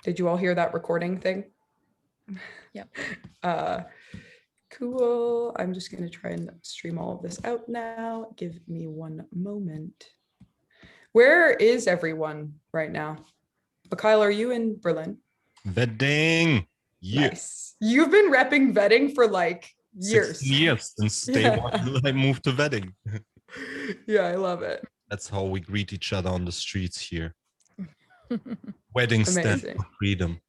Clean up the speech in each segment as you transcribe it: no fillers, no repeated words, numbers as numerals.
Did you all hear that recording thing? Yep. Cool. I'm just going to try and stream all of this out now. Give me one moment. Where is everyone right now? Michail, are you in Berlin? Vetting. Yeah. Nice. You've been repping vetting for like years. 16 years since day one I moved to Vetting. Yeah, I love it. That's how we greet each other on the streets here. Wedding stand for freedom.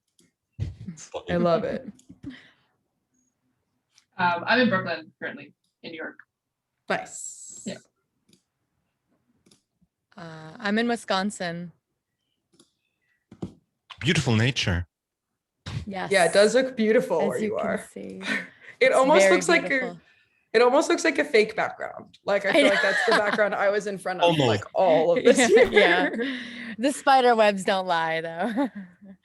I love it. I'm in Brooklyn currently, in New York. Nice. Yeah. I'm in Wisconsin. Beautiful nature. Yes. Yeah, it does look beautiful As where you can are. see. It almost very looks like it almost looks like a fake background. Like I feel like that's the background I was in front of like all of this year. Yeah. The spider webs don't lie though.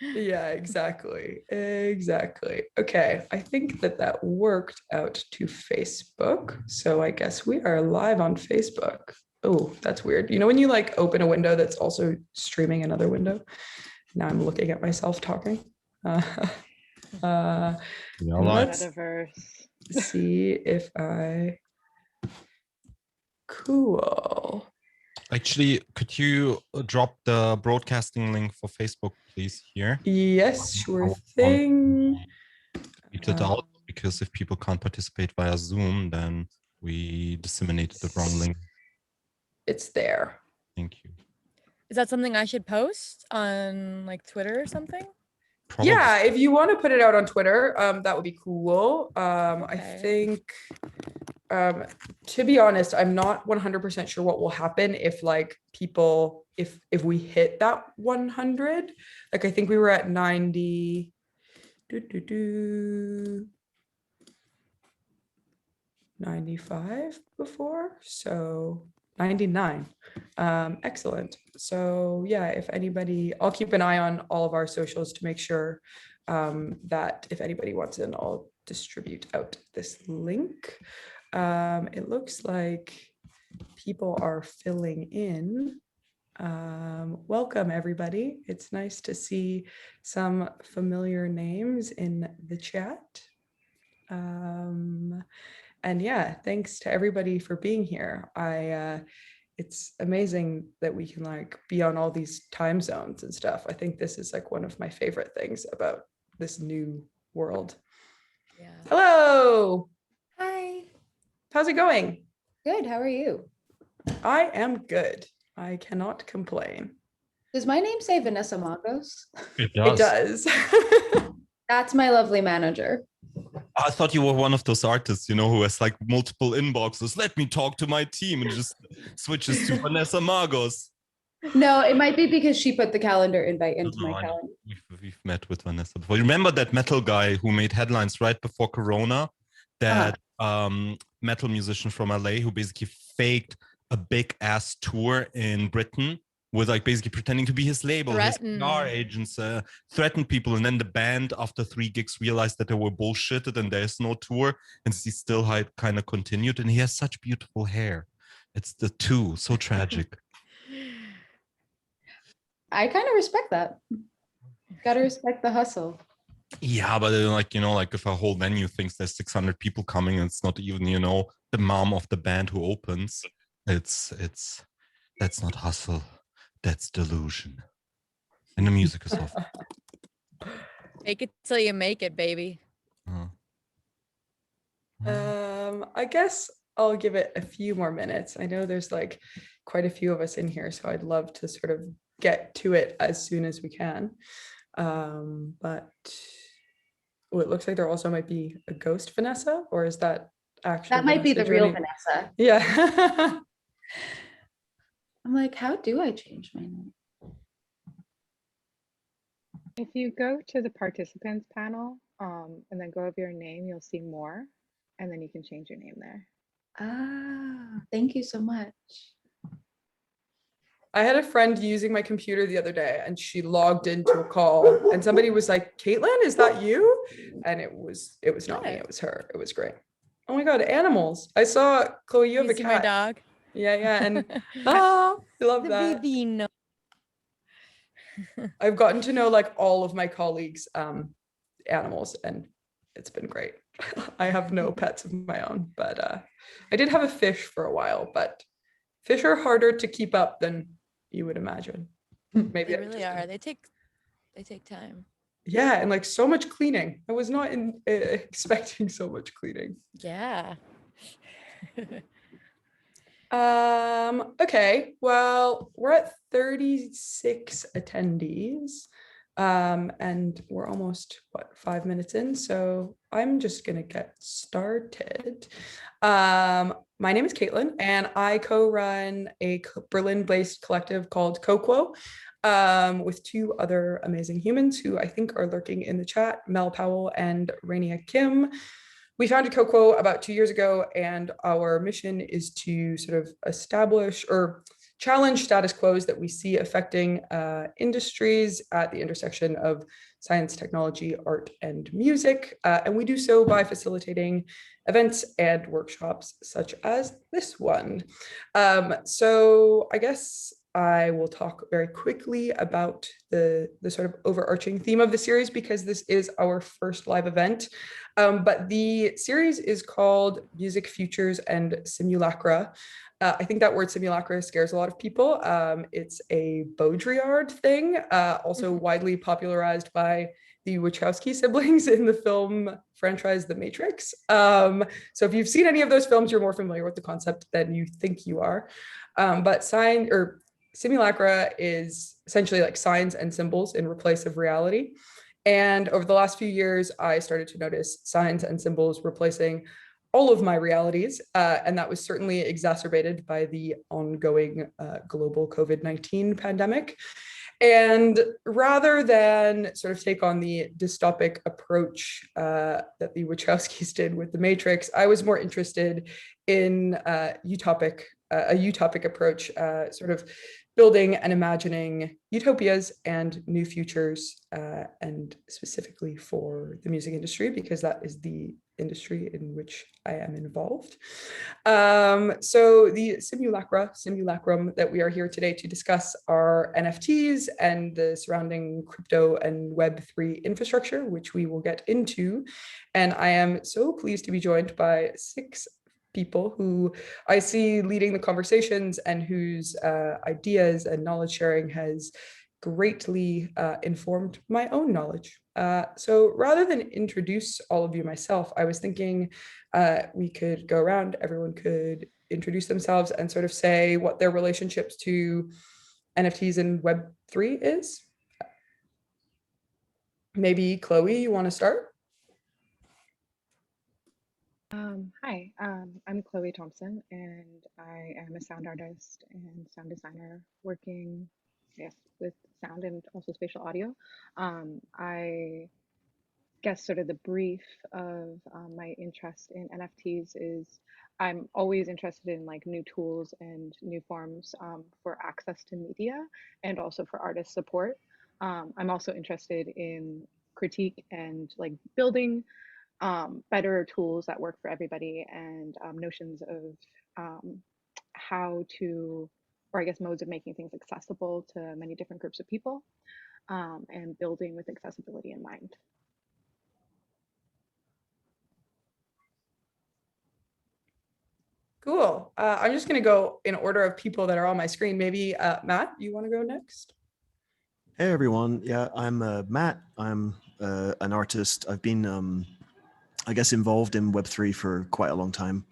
Yeah, exactly. Exactly. Okay, I think that worked out to Facebook. So I guess we are live on Facebook. Oh, that's weird. You know when you like open a window that's also streaming another window? Now I'm looking at myself talking. Let's see if I cool. Actually, could you drop the broadcasting link for Facebook, please, here? Yes, sure thing. Tweet it out, because if people can't participate via Zoom, then we disseminated the wrong link. It's there. Thank you. Is that something I should post on like Twitter or something? Probably. Yeah, if you want to put it out on Twitter, that would be cool. Okay. I think, to be honest, I'm not 100% sure what will happen if like people, if we hit that 100. Like I think we were at 90. 95 before, so 99. Excellent. So yeah, if anybody, I'll keep an eye on all of our socials to make sure that if anybody wants in, I'll distribute out this link. It looks like people are filling in. Welcome everybody. It's nice to see some familiar names in the chat. And yeah, thanks to everybody for being here. It's amazing that we can like be on all these time zones and stuff. I think this is like one of my favorite things about this new world. Yeah. Hello. Hi. How's it going? Good. How are you? I am good. I cannot complain. Does my name say Vanessa Magos? It does. It does. That's my lovely manager. I thought you were one of those artists, you know, who has like multiple inboxes. Let me talk to my team, and just switches to Vanessa Magos. No, it might be because she put the calendar invite into my calendar. We've met with Vanessa before. You remember that metal guy who made headlines right before Corona? That metal musician from LA who basically faked a big ass tour in Britain with like basically pretending to be his label, his PR agents, threatened people. And then the band after 3 gigs realized that they were bullshitted and there's no tour. And he still had kind of continued. And he has such beautiful hair. It's the two, so tragic. I kind of respect that. Got to respect the hustle. Yeah, but like, you know, like if a whole venue thinks there's 600 people coming and it's not even, you know, the mom of the band who opens, that's not hustle. That's delusion. And the music is off. Make it till you make it, baby. I guess I'll give it a few more minutes. I know there's like quite a few of us in here, so I'd love to sort of get to it as soon as we can. But it looks like there also might be a ghost Vanessa, or is that actually that might be the real Vanessa? Yeah. I'm like, how do I change my name? If you go to the participants panel and then go over your name, you'll see more, and then you can change your name there. Ah, thank you so much. I had a friend using my computer the other day and she logged into a call and somebody was like, Kaitlyn, is that you? And it was not me, it was her. It was great. Oh my God, animals. I saw Chloe, you have a cat. My dog. Yeah, and I love that. Baby, no. I've gotten to know like all of my colleagues' animals, and it's been great. I have no pets of my own, but I did have a fish for a while, but fish are harder to keep up than you would imagine. Maybe They I'm really just are. They take time. yeah, and like so much cleaning. I was not expecting so much cleaning. Yeah. Okay, well, we're at 36 attendees. And we're almost 5 minutes in, so I'm just gonna get started. My name is Kaitlyn, and I co-run a Berlin-based collective called QUO, with two other amazing humans who I think are lurking in the chat, Mel Powell and Rainia Kim. We founded QUO about 2 years ago, and our mission is to sort of establish or challenge status quos that we see affecting industries at the intersection of science, technology, art, and music. And we do so by facilitating events and workshops such as this one. So I guess I will talk very quickly about the sort of overarching theme of the series, because this is our first live event. But the series is called Music, Futures, and Simulacra. I think that word simulacra scares a lot of people. It's a Baudrillard thing, also widely popularized by the Wachowski siblings in the film franchise The Matrix. So if you've seen any of those films, you're more familiar with the concept than you think you are. But simulacra is essentially like signs and symbols in replace of reality. And over the last few years, I started to notice signs and symbols replacing all of my realities. And that was certainly exacerbated by the ongoing global COVID-19 pandemic. And rather than sort of take on the dystopic approach that the Wachowskis did with The Matrix, I was more interested in a utopic approach, sort of building and imagining utopias and new futures, and specifically for the music industry, because that is the industry in which I am involved. So the simulacrum that we are here today to discuss are NFTs and the surrounding crypto and Web3 infrastructure, which we will get into. And I am so pleased to be joined by 6 people who I see leading the conversations and whose ideas and knowledge sharing has greatly informed my own knowledge. So rather than introduce all of you myself, I was thinking we could go around, everyone could introduce themselves and sort of say what their relationships to NFTs and Web3 is. Maybe Chloe, you want to start? Hi, I'm Chloe Thompson, and I am a sound artist and sound designer working, yes, with sound and also spatial audio. I guess sort of the brief of my interest in NFTs is I'm always interested in like new tools and new forms for access to media and also for artist support. I'm also interested in critique and like building better tools that work for everybody, and notions of how to, or I guess modes of making things accessible to many different groups of people, and building with accessibility in mind. Cool. I'm just going to go in order of people that are on my screen. Maybe Matt, you want to go next? Hey everyone, yeah, I'm Matt. I'm an artist. I've been, I guess, involved in Web3 for quite a long time.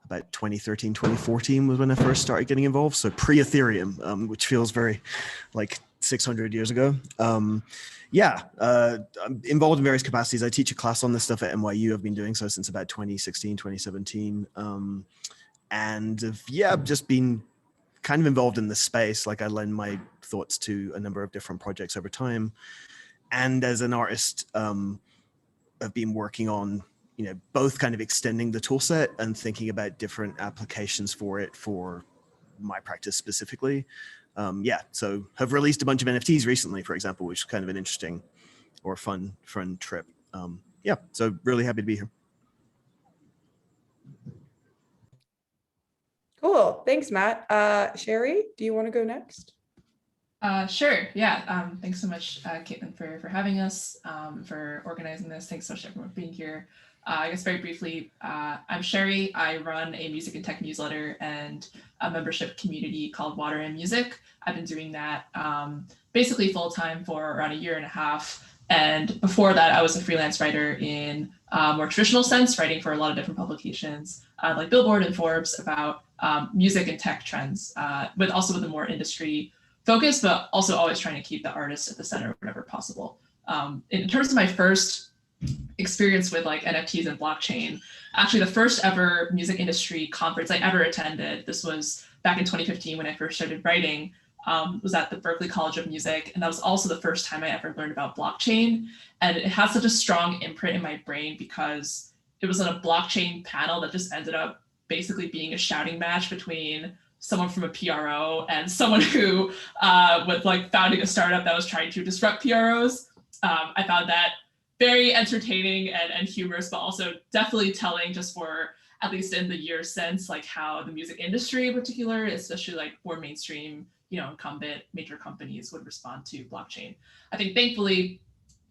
About 2013, 2014 was when I first started getting involved. So pre-Ethereum, which feels very like 600 years ago. I'm involved in various capacities. I teach a class on this stuff at NYU. I've been doing so since about 2016, 2017. I've just been kind of involved in this space. Like I lend my thoughts to a number of different projects over time. And as an artist, I've been working on, both kind of extending the tool set and thinking about different applications for it for my practice specifically. So have released a bunch of NFTs recently, for example, which is kind of an interesting or fun trip. So really happy to be here. Cool. Thanks, Matt. Cherie, do you want to go next? Sure. Yeah. Thanks so much, Kaitlyn, for having us, for organizing this. Thanks so much everyone for being here. I guess very briefly, I'm Cherie. I run a music and tech newsletter and a membership community called Water and Music. I've been doing that basically full time for around a year and a half. And before that, I was a freelance writer in a more traditional sense, writing for a lot of different publications like Billboard and Forbes about music and tech trends, but also with a more industry focus, but also always trying to keep the artist at the center whenever possible. In terms of my first experience with like NFTs and blockchain, actually the first ever music industry conference I ever attended, this was back in 2015 when I first started writing, was at the Berklee College of Music. And that was also the first time I ever learned about blockchain. And it had such a strong imprint in my brain because it was on a blockchain panel that just ended up basically being a shouting match between someone from a PRO and someone who was like founding a startup that was trying to disrupt PROs. I found that very entertaining and humorous, but also definitely telling just for, at least in the years since, like how the music industry in particular, especially like more mainstream, incumbent major companies would respond to blockchain. I think thankfully,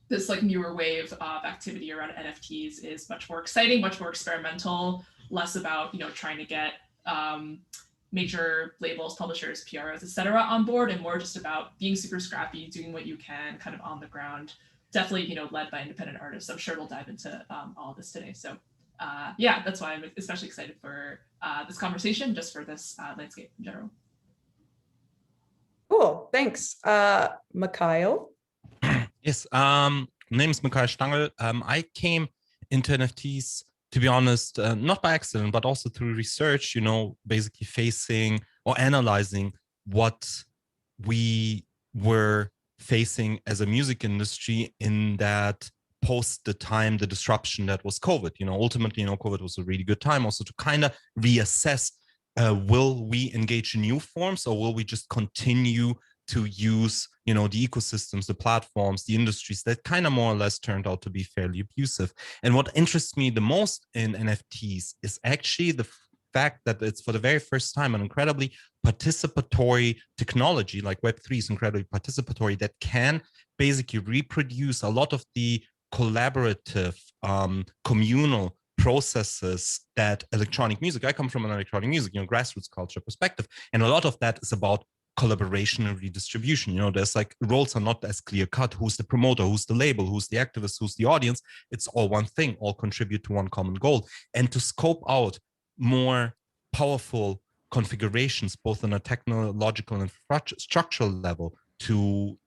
this like newer wave of activity around NFTs is much more exciting, much more experimental, less about, trying to get major labels, publishers, PROs, etc. on board, and more just about being super scrappy, doing what you can kind of on the ground, definitely, led by independent artists. I'm sure we'll dive into all of this today. So yeah, that's why I'm especially excited for this conversation, just for this landscape in general. Cool, thanks. Michail? Yes, my name is Michail Stangl. I came into NFTs, to be honest, not by accident, but also through research, basically facing or analyzing what we were facing as a music industry in that post the disruption that was COVID. Ultimately, COVID was a really good time also to kind of reassess, will we engage in new forms or will we just continue to use, the ecosystems, the platforms, the industries that kind of more or less turned out to be fairly abusive. And what interests me the most in NFTs is actually the fact that it's for the very first time an incredibly participatory technology, like Web3 is incredibly participatory, that can basically reproduce a lot of the collaborative, communal processes that electronic music, I come from an electronic music, grassroots culture perspective, and a lot of that is about collaboration and redistribution. There's like roles are not as clear cut. Who's the promoter? Who's the label? Who's the activist? Who's the audience? It's all one thing, all contribute to one common goal. And to scope out more powerful configurations, both on a technological and structural level, to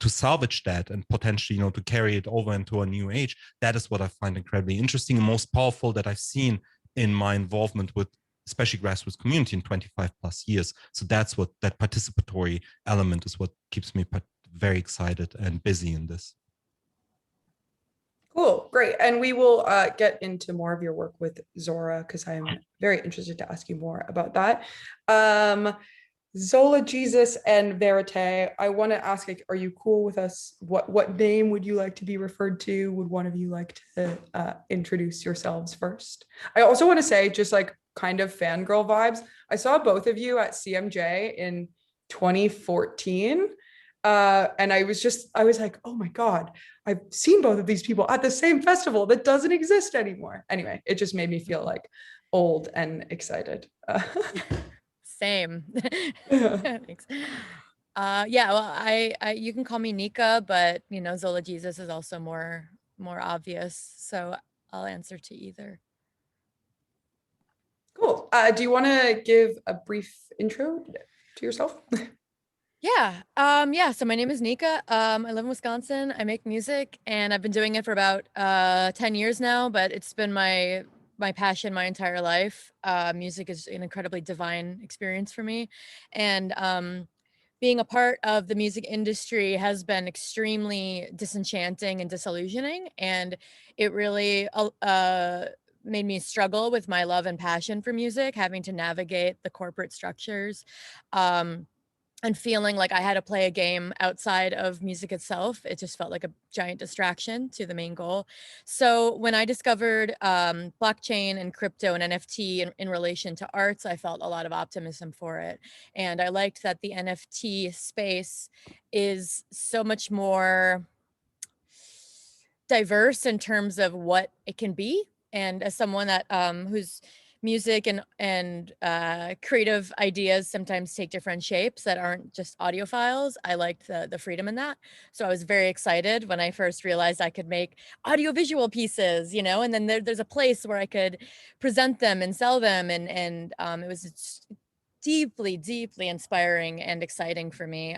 salvage that and potentially, to carry it over into a new age. That is what I find incredibly interesting and most powerful that I've seen in my involvement with especially grassroots community in 25 plus years. So that's what that participatory element is, what keeps me very excited and busy in this. Cool, great. And we will get into more of your work with Zora because I'm very interested to ask you more about that. Zola, Jesus, and Verite, I want to ask, are you cool with us? What name would you like to be referred to? Would one of you like to introduce yourselves first? I also want to say, just like kind of fangirl vibes, I saw both of you at CMJ in 2014. And I was like, oh my God, I've seen both of these people at the same festival that doesn't exist anymore. Anyway, it just made me feel like old and excited. Same. Thanks. Yeah, well, I you can call me Nika, but Zola Jesus is also more obvious. So I'll answer to either. Cool. Do you want to give a brief intro to yourself? Yeah. So my name is Nika. I live in Wisconsin. I make music and I've been doing it for about 10 years now, but it's been my passion my entire life. Music is an incredibly divine experience for me. And being a part of the music industry has been extremely disenchanting and disillusioning. And it really made me struggle with my love and passion for music, having to navigate the corporate structures. and feeling like I had to play a game outside of music itself. It just felt like a giant distraction to the main goal. So when I discovered blockchain and crypto and NFT in relation to arts, I felt a lot of optimism for it. And I liked that the NFT space is so much more diverse in terms of what it can be. And as someone that whose music and creative ideas sometimes take different shapes that aren't just audio files, I liked the freedom in that. So I was very excited when I first realized I could make audiovisual pieces, you know, and then there's a place where I could present them and sell them. And it was deeply, deeply inspiring and exciting for me.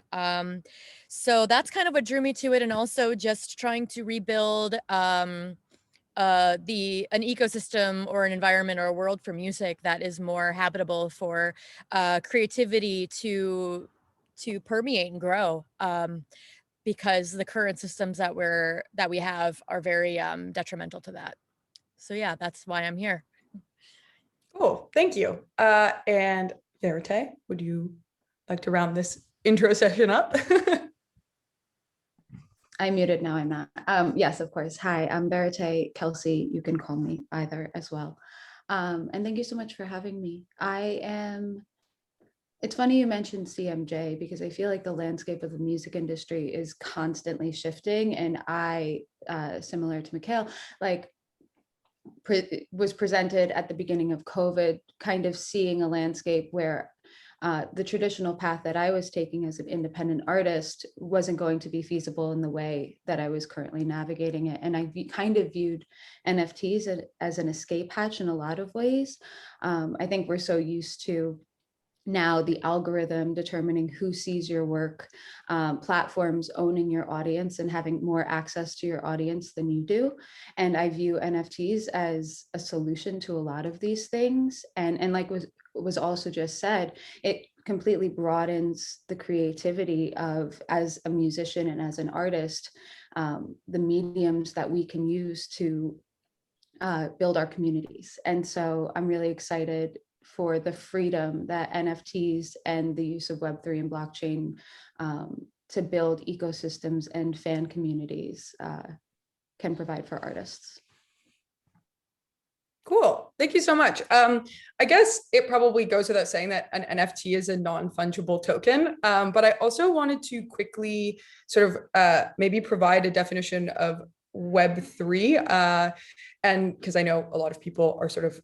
So that's kind of what drew me to it. And also just trying to rebuild an ecosystem or an environment or a world for music that is more habitable for creativity to permeate and grow, because the current systems that we have are very detrimental to that. So yeah, that's why I'm here. Cool, thank you. And Verite, would you like to round this intro session up? I'm muted now, I'm not. Yes, of course. Hi, I'm Verite Kelsey. You can call me either as well. And thank you so much for having me. It's funny you mentioned CMJ because I feel like the landscape of the music industry is constantly shifting. And I, similar to Michail, was presented at the beginning of COVID, kind of seeing a landscape where the traditional path that I was taking as an independent artist wasn't going to be feasible in the way that I was currently navigating it. And I kind of viewed NFTs as an escape hatch in a lot of ways. I think we're so used to now the algorithm determining who sees your work, platforms owning your audience and having more access to your audience than you do. And I view NFTs as a solution to a lot of these things. And like was also just said, it completely broadens the creativity of, as a musician and as an artist, the mediums that we can use to build our communities. And so I'm really excited for the freedom that NFTs and the use of Web3 and blockchain to build ecosystems and fan communities can provide for artists. Cool. Thank you so much. I guess it probably goes without saying that an NFT is a non-fungible token, but I also wanted to quickly sort of maybe provide a definition of Web3, and because I know a lot of people are sort of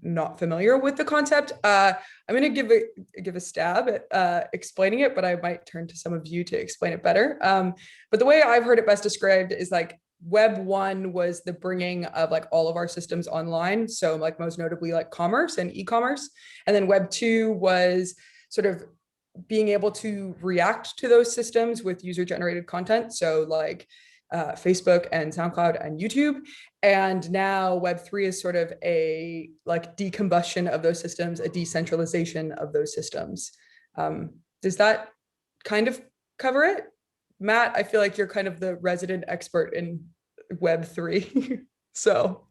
not familiar with the concept. I'm going to give a stab at explaining it, but I might turn to some of you to explain it better. But the way I've heard it best described is like Web 1 was the bringing of like all of our systems online. So like most notably like commerce and e-commerce. And then Web 2 was sort of being able to react to those systems with user generated content. So like Facebook and SoundCloud and YouTube. And now Web3 is sort of a like decombustion of those systems, a decentralization of those systems. Does that kind of cover it? Matt, I feel like you're kind of the resident expert in Web3. So.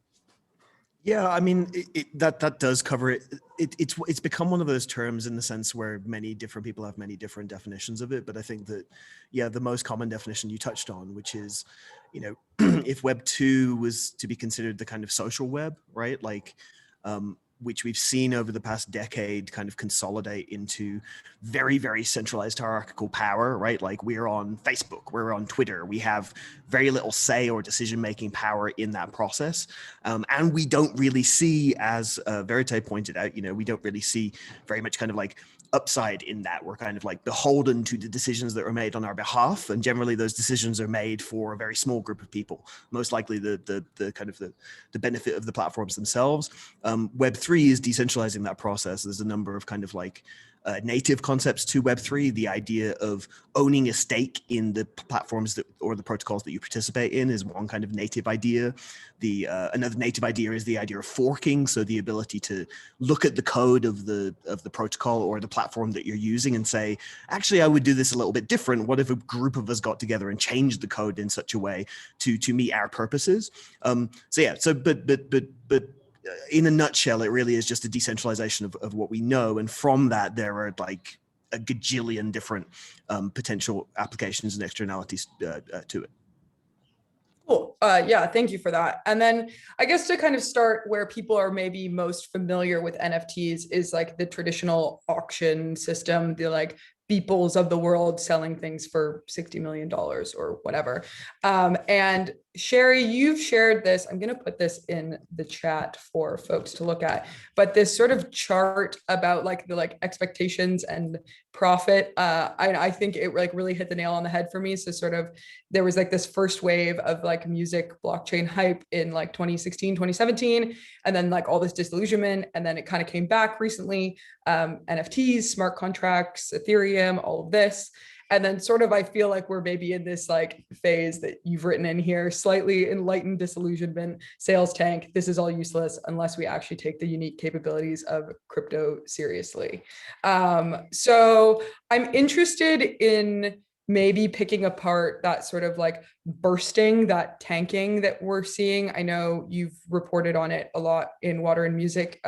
Yeah, I mean, that does cover it. It's become one of those terms in the sense where many different people have many different definitions of it. But I think that, yeah, the most common definition you touched on, which is, you know, if Web 2 was to be considered the kind of social web, right? Like, which we've seen over the past decade kind of consolidate into very, very centralized hierarchical power, right? Like we're on Facebook, we're on Twitter, we have very little say or decision-making power in that process. And we don't really see, as Verite pointed out, you know, we don't really see very much kind of like upside in that. We're kind of like beholden to the decisions that are made on our behalf, and generally those decisions are made for a very small group of people, most likely the kind of the benefit of the platforms themselves. Web3 is decentralizing that process. There's a number of kind of like native concepts to Web3. The idea of owning a stake in the platforms that, or the protocols that you participate in, is one kind of native idea. Another native idea is the idea of forking. So the ability to look at the code of the protocol or the platform that you're using and say, actually, I would do this a little bit different. What if a group of us got together and changed the code in such a way to meet our purposes? But in a nutshell, it really is just a decentralization of what we know. And from that, there are like a gajillion different potential applications and externalities to it. Cool. Yeah, thank you for that. And then I guess to kind of start where people are maybe most familiar with NFTs is like the traditional auction system, the like Beeples of the world selling things for $60 million or whatever. And Cherie, you've shared this. I'm going to put this in the chat for folks to look at, but this sort of chart about like the like expectations and profit. I think it like really hit the nail on the head for me. So sort of there was like this first wave of like music blockchain hype in like 2016, 2017, and then like all this disillusionment. And then it kind of came back recently. NFTs, smart contracts, Ethereum, all of this. And then sort of, I feel like we're maybe in this like phase that you've written in here, slightly enlightened disillusionment, sales tank. This is all useless unless we actually take the unique capabilities of crypto seriously. So I'm interested in maybe picking apart that sort of like bursting, that tanking that we're seeing. I know you've reported on it a lot in Water and Music.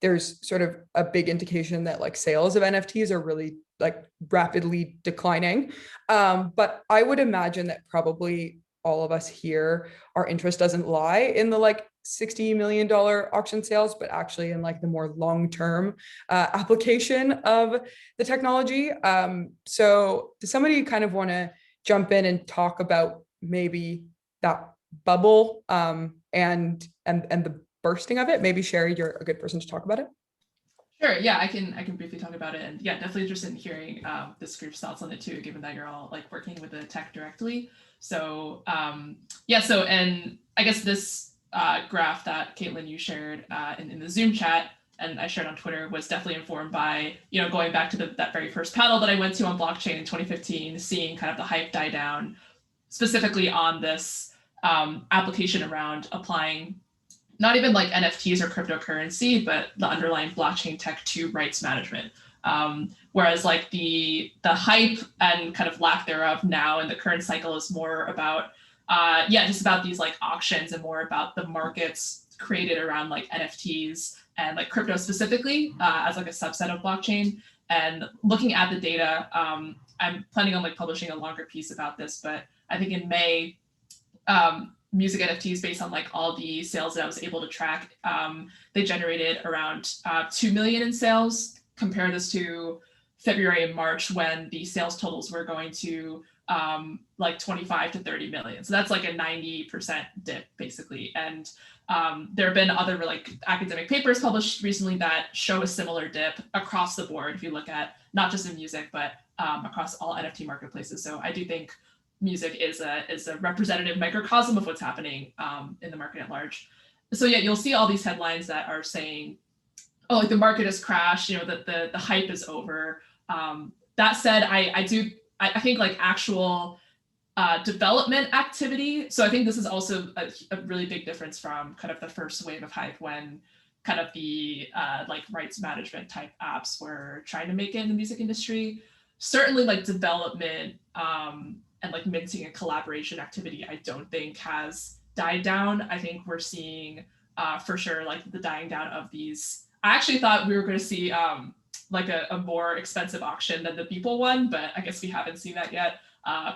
There's sort of a big indication that like sales of NFTs are really like rapidly declining. But I would imagine that probably all of us here, our interest doesn't lie in the like $60 million auction sales, but actually in like the more long-term application of the technology. So does somebody kind of want to jump in and talk about maybe that bubble and the bursting of it? Maybe Cherie, you're a good person to talk about it. Sure. Yeah, I can briefly talk about it, and yeah, definitely interested in hearing this group's thoughts on it too, given that you're all like working with the tech directly. So yeah, so and I guess this graph that Kaitlyn you shared in the Zoom chat and I shared on Twitter was definitely informed by going back to that very first panel that I went to on blockchain in 2015, seeing kind of the hype die down, specifically on this application around applying not even like NFTs or cryptocurrency, but the underlying blockchain tech to rights management. Whereas like the hype and kind of lack thereof now in the current cycle is more about, just about these like auctions and more about the markets created around like NFTs and like crypto specifically as like a subset of blockchain. And looking at the data, I'm planning on like publishing a longer piece about this, but I think in May, music NFTs based on like all the sales that I was able to track, they generated around 2 million in sales. Compare this to February and March when the sales totals were going to like 25 to 30 million. So that's like a 90% dip basically. And there have been other like academic papers published recently that show a similar dip across the board if you look at not just in music, but across all NFT marketplaces. So I do think music is a representative microcosm of what's happening in the market at large. So yeah, you'll see all these headlines that are saying, oh, like the market has crashed, that the hype is over. That said, I think like actual development activity. So I think this is also a really big difference from kind of the first wave of hype when kind of the like rights management type apps were trying to make it in the music industry. Certainly like development and like minting and collaboration activity, I don't think has died down. I think we're seeing for sure like the dying down of these. I actually thought we were going to see like a more expensive auction than the Beeple one, but I guess we haven't seen that yet.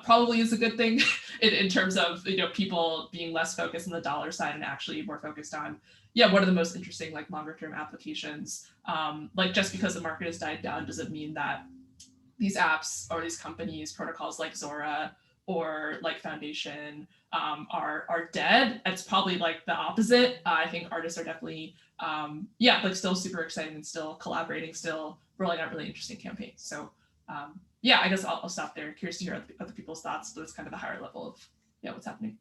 Probably is a good thing in terms of people being less focused on the dollar side and actually more focused on what are the most interesting like longer term applications. Like just because the market has died down doesn't mean that these apps or these companies, protocols like Zora or like Foundation are dead. It's probably like the opposite. I think artists are definitely like still super excited and still collaborating, still rolling out really interesting campaigns. So I guess I'll stop there. Curious to hear other people's thoughts, but it's kind of the higher level of what's happening.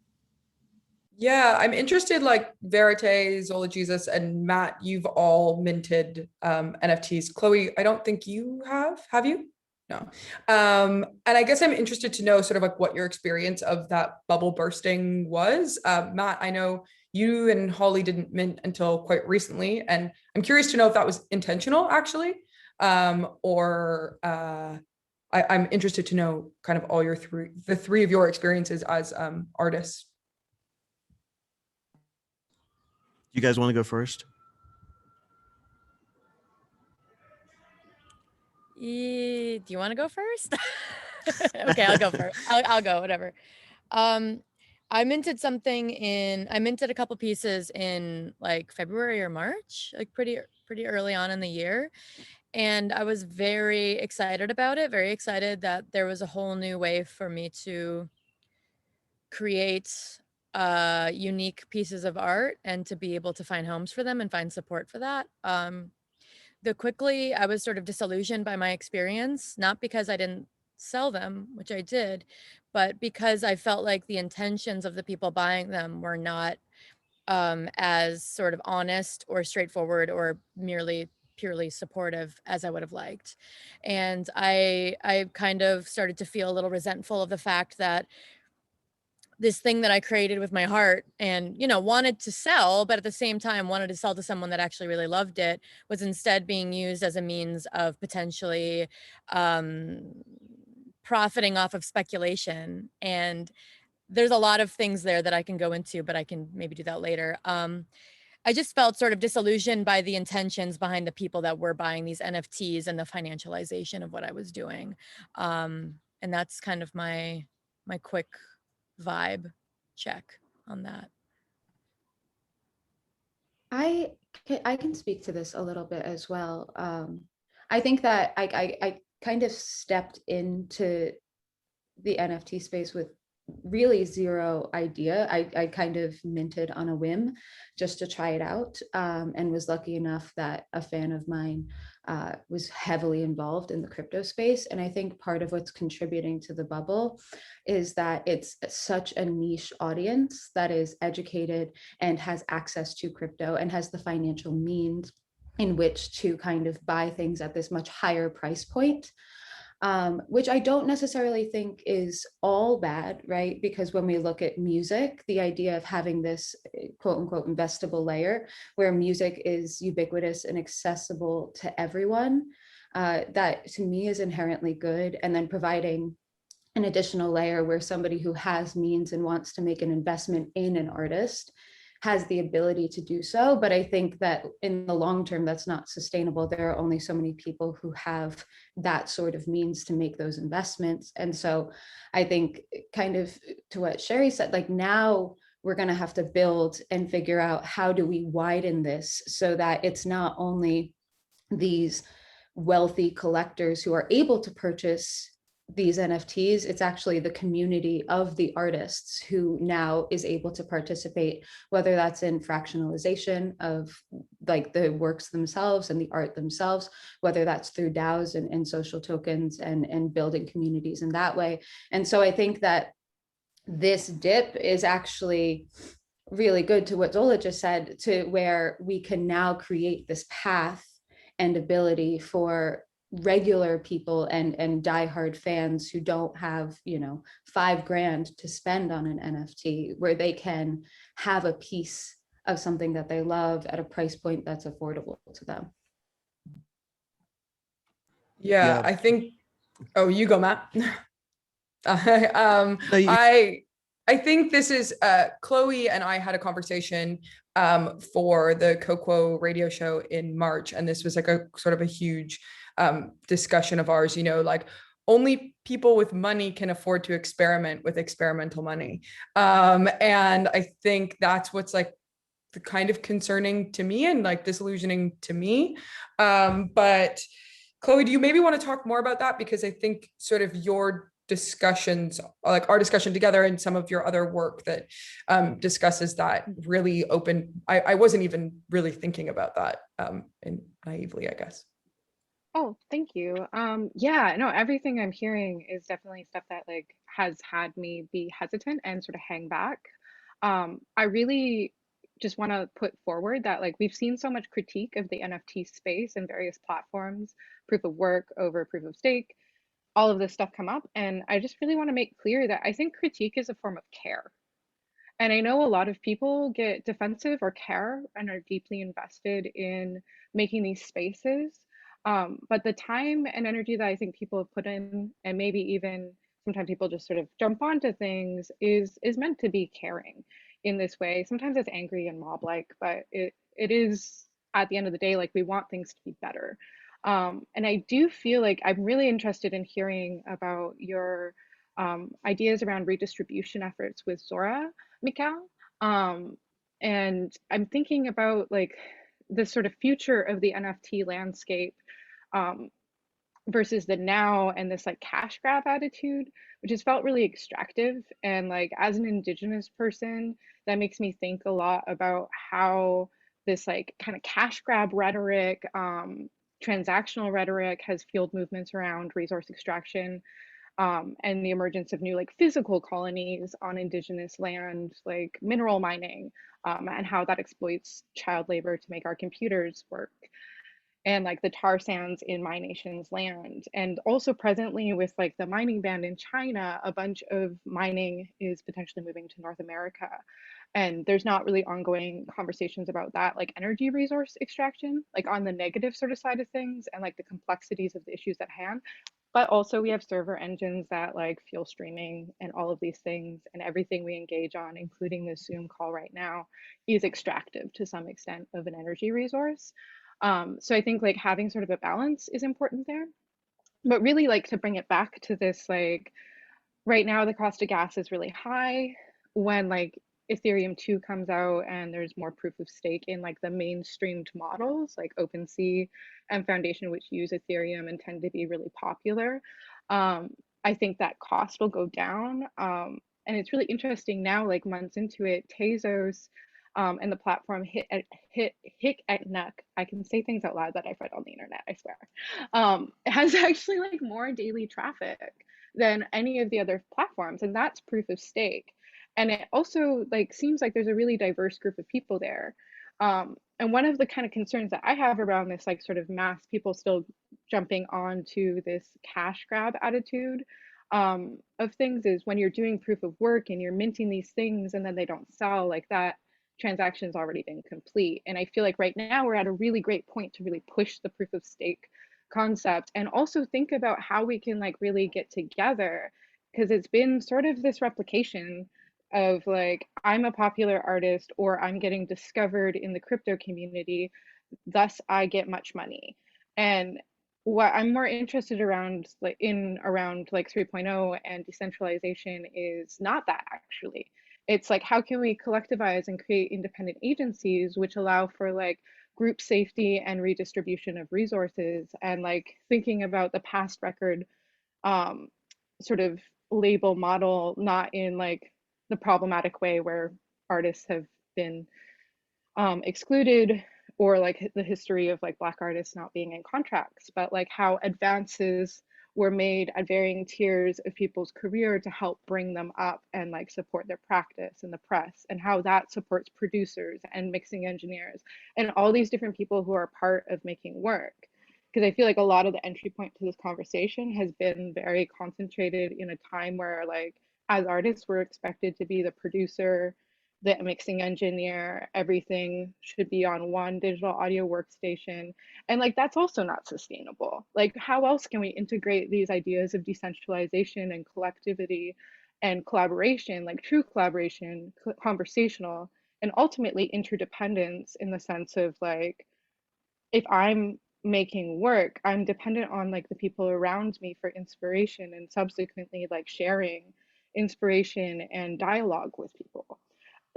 Yeah, I'm interested, like Verite, Zola Jesus, and Matt, you've all minted NFTs. Chloe, I don't think you have you? No. And I guess I'm interested to know sort of like what your experience of that bubble bursting was. Matt, I know you and Holly didn't mint until quite recently, and I'm curious to know if that was intentional actually, or I'm interested to know kind of all the three of your experiences as artists. You guys want to go first? Do you want to go first? Okay, I'll go first. I'll go, whatever. I minted a couple pieces in like February or March, like pretty early on in the year. And I was very excited about it, very excited that there was a whole new way for me to create unique pieces of art and to be able to find homes for them and find support for that. I was sort of disillusioned by my experience, not because I didn't sell them, which I did, but because I felt like the intentions of the people buying them were not as sort of honest or straightforward or purely supportive as I would have liked. And I kind of started to feel a little resentful of the fact that this thing that I created with my heart and, wanted to sell, but at the same time wanted to sell to someone that actually really loved it, was instead being used as a means of potentially profiting off of speculation. And there's a lot of things there that I can go into, but I can maybe do that later. I just felt sort of disillusioned by the intentions behind the people that were buying these NFTs and the financialization of what I was doing. And that's kind of my quick vibe check on that. I can speak to this a little bit as well. I think that I kind of stepped into the NFT space with really zero idea. I kind of minted on a whim just to try it out, and was lucky enough that a fan of mine was heavily involved in the crypto space. And I think part of what's contributing to the bubble is that it's such a niche audience that is educated and has access to crypto and has the financial means in which to kind of buy things at this much higher price point. Which I don't necessarily think is all bad, right? Because when we look at music, the idea of having this quote unquote investable layer where music is ubiquitous and accessible to everyone, that to me is inherently good. And then providing an additional layer where somebody who has means and wants to make an investment in an artist has the ability to do so. But I think that in the long term, that's not sustainable. There are only so many people who have that sort of means to make those investments. And so I think kind of to what Cherie said, like now we're going to have to build and figure out how do we widen this so that it's not only these wealthy collectors who are able to purchase these NFTs, it's actually the community of the artists who now is able to participate, whether that's in fractionalization of like the works themselves and the art themselves, whether that's through DAOs and social tokens and building communities in that way. And so I think that this dip is actually really good to what Zola just said, to where we can now create this path and ability for regular people and diehard fans who don't have, $5,000 to spend on an NFT, where they can have a piece of something that they love at a price point that's affordable to them. Yeah. I think, oh, you go, Matt. No, I think this is Chloe and I had a conversation for the QUO radio show in March, and this was like a sort of a huge discussion of ours, like only people with money can afford to experiment with experimental money. And I think that's what's like the kind of concerning to me and like disillusioning to me. But Chloe, do you maybe want to talk more about that? Because I think sort of your discussions, like our discussion together and some of your other work that discusses that really open. I wasn't even really thinking about that and naively, I guess. Oh, thank you. Yeah, no, everything I'm hearing is definitely stuff that like has had me be hesitant and sort of hang back. I really just want to put forward that like we've seen so much critique of the NFT space and various platforms, proof of work over proof of stake, all of this stuff come up. And I just really want to make clear that I think critique is a form of care. And I know a lot of people get defensive or care and are deeply invested in making these spaces. But the time and energy that I think people have put in, and maybe even sometimes people just sort of jump onto things, is meant to be caring in this way. Sometimes it's angry and mob-like, but it is at the end of the day, like we want things to be better. And I do feel like I'm really interested in hearing about your ideas around redistribution efforts with Zora, Michail. And I'm thinking about like the sort of future of the NFT landscape um, versus the now and this like cash grab attitude, which has felt really extractive. And like as an Indigenous person, that makes me think a lot about how this like kind of cash grab rhetoric, transactional rhetoric has fueled movements around resource extraction, and the emergence of new like physical colonies on Indigenous land, like mineral mining, and how that exploits child labor to make our computers work, and like the tar sands in my nation's land. And also presently with like the mining ban in China, a bunch of mining is potentially moving to North America. And there's not really ongoing conversations about that, like energy resource extraction, like on the negative sort of side of things and like the complexities of the issues at hand. But also we have server engines that like fuel streaming and all of these things, and everything we engage on, including this Zoom call right now, is extractive to some extent of an energy resource. So I think like having sort of a balance is important there. But really like to bring it back to this, like right now the cost of gas is really high. When like Ethereum 2 comes out and there's more proof of stake in like the mainstreamed models like OpenSea and Foundation, which use Ethereum and tend to be really popular, I think that cost will go down. And it's really interesting now, like months into it, Tezos and the platform Hiketnuk, I can say things out loud that I've read on the internet, I swear, has actually like more daily traffic than any of the other platforms, and that's proof of stake. And it also like seems like there's a really diverse group of people there. And one of the kind of concerns that I have around this like sort of mass people still jumping onto this cash grab attitude of things is when you're doing proof of work and you're minting these things and then they don't sell, like that transaction's already been complete. And I feel like right now we're at a really great point to really push the proof of stake concept and also think about how we can like really get together, because it's been sort of this replication of like I'm a popular artist or I'm getting discovered in the crypto community, thus I get much money. And what I'm more interested around like around like 3.0 and decentralization is not that actually. It's like how can we collectivize and create independent agencies which allow for like group safety and redistribution of resources, and like thinking about the past record sort of label model, not in like the problematic way where artists have been excluded, or like the history of like Black artists not being in contracts, but like how advances were made at varying tiers of people's career to help bring them up and like support their practice in the press, and how that supports producers and mixing engineers and all these different people who are part of making work. Because I feel like a lot of the entry point to this conversation has been very concentrated in a time where like as artists we're expected to be the producer, the mixing engineer, everything should be on one digital audio workstation. And like, that's also not sustainable. Like, how else can we integrate these ideas of decentralization and collectivity and collaboration, like true collaboration, conversational, and ultimately interdependence in the sense of like, if I'm making work, I'm dependent on like the people around me for inspiration and subsequently like sharing inspiration and dialogue with people.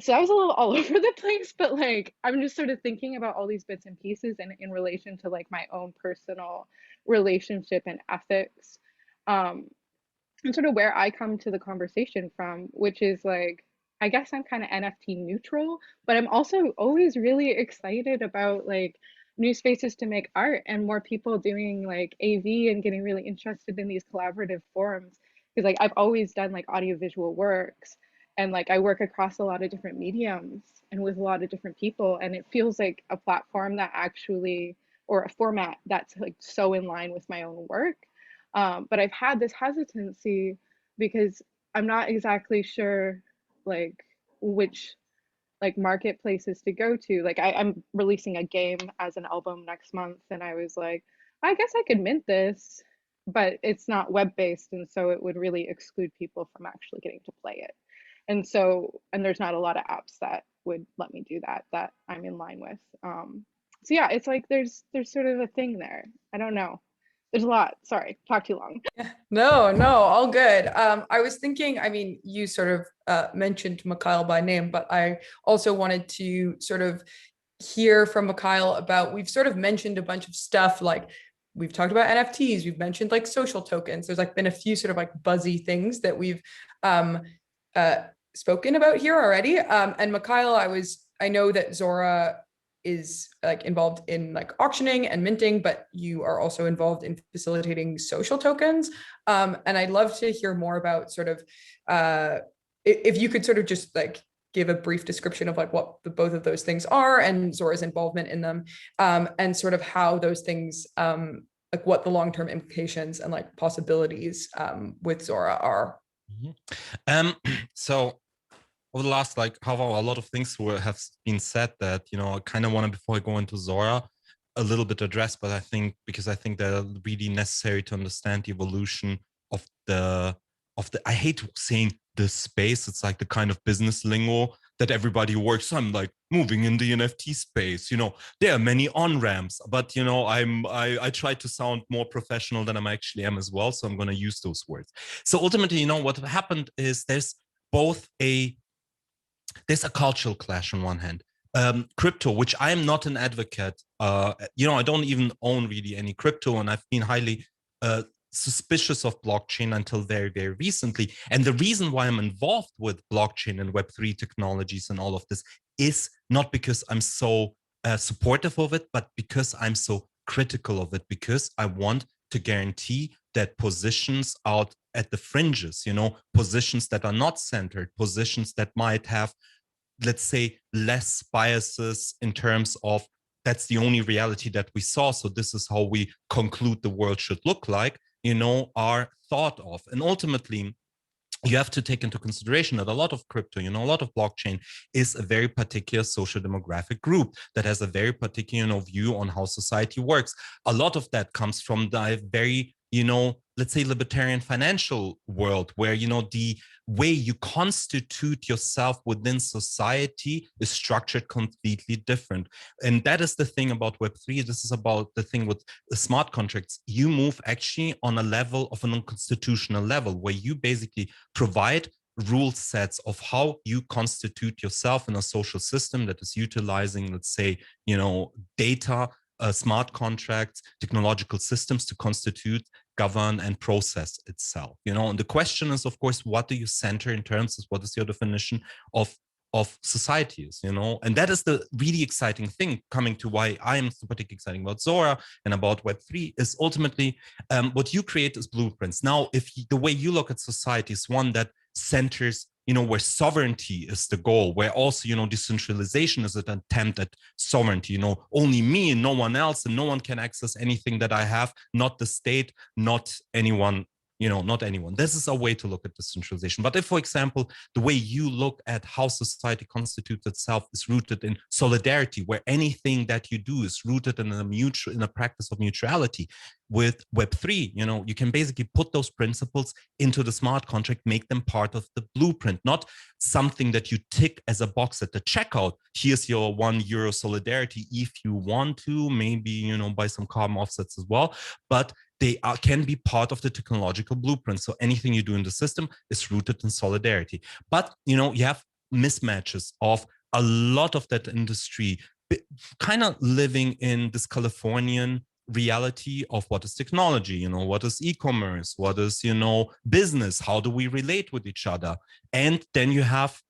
So that was a little all over the place, but like I'm just sort of thinking about all these bits and pieces and in relation to like my own personal relationship and ethics, and sort of where I come to the conversation from, which is like I guess I'm kind of NFT neutral, but I'm also always really excited about like new spaces to make art and more people doing like AV and getting really interested in these collaborative forums, because like I've always done like audiovisual works and like I work across a lot of different mediums and with a lot of different people, and it feels like a platform that actually, or a format that's like so in line with my own work. But I've had this hesitancy because I'm not exactly sure like which like marketplaces to go to. Like I'm releasing a game as an album next month, and I was like, I guess I could mint this, but it's not web-based, and so it would really exclude people from actually getting to play it. And so, and there's not a lot of apps that would let me do that I'm in line with. So yeah, it's like there's sort of a thing there. I don't know. There's a lot. Sorry, talk too long. No, all good. I was thinking, I mean, you sort of mentioned Michail by name, but I also wanted to sort of hear from Michail about, we've sort of mentioned a bunch of stuff, like we've talked about NFTs, we've mentioned like social tokens. There's like been a few sort of like buzzy things that we've spoken about here already. And Michail, I know that Zora is like involved in like auctioning and minting, but you are also involved in facilitating social tokens. And I'd love to hear more about sort of, if you could sort of just like give a brief description of like what both of those things are and Zora's involvement in them, and sort of how those things, like what the long-term implications and like possibilities with Zora are. So over the last like half hour, a lot of things have been said that, you know, I kind of want to, before I go into Zora, a little bit address, but I think they're really necessary to understand the evolution of the, I hate saying the space. It's like the kind of business lingo that everybody works. I'm like moving in the NFT space, you know, there are many on-ramps, but you know, I try to sound more professional than I actually am as well. So I'm going to use those words. So ultimately, you know, what happened is there's a cultural clash on one hand. Crypto, which I am not an advocate, you know, I don't even own really any crypto, and I've been highly suspicious of blockchain until very, very recently. And the reason why I'm involved with blockchain and Web3 technologies and all of this is not because I'm so supportive of it, but because I'm so critical of it, because I want to guarantee that positions out at the fringes, you know, positions that are not centered, positions that might have, let's say, less biases in terms of that's the only reality that we saw, so this is how we conclude the world should look like, you know, are thought of. And ultimately, you have to take into consideration that a lot of crypto, you know, a lot of blockchain is a very particular social demographic group that has a very particular, you know, view on how society works. A lot of that comes from the very, you know, let's say libertarian financial world, where, you know, the way you constitute yourself within society is structured completely different. And that is the thing about Web3. This is about the thing with the smart contracts. You move actually on a level of an unconstitutional level, where you basically provide rule sets of how you constitute yourself in a social system that is utilizing, let's say, you know, data, smart contracts, technological systems to constitute, govern, and process itself. You know, and the question is, of course, what do you center in terms of what is your definition of societies, you know? And that is the really exciting thing, coming to why I am so particularly excited about Zora and about Web3, is ultimately what you create is blueprints. Now, if the way you look at society is one that centers, you know, where sovereignty is the goal, where also, you know, decentralization is an attempt at sovereignty, you know, only me and no one else, and no one can access anything that I have, not the state, not anyone, you know, not anyone. This is a way to look at decentralization. But if, for example, the way you look at how society constitutes itself is rooted in solidarity, where anything that you do is rooted in a practice of mutuality, with Web3, you know, you can basically put those principles into the smart contract, make them part of the blueprint, not something that you tick as a box at the checkout. Here's your €1 solidarity. If you want to, maybe, you know, buy some carbon offsets as well, but they can be part of the technological blueprint. So anything you do in the system is rooted in solidarity. But, you know, you have mismatches of a lot of that industry kind of living in this Californian reality of what is technology, you know, what is e-commerce, what is, you know, business, how do we relate with each other? And then you have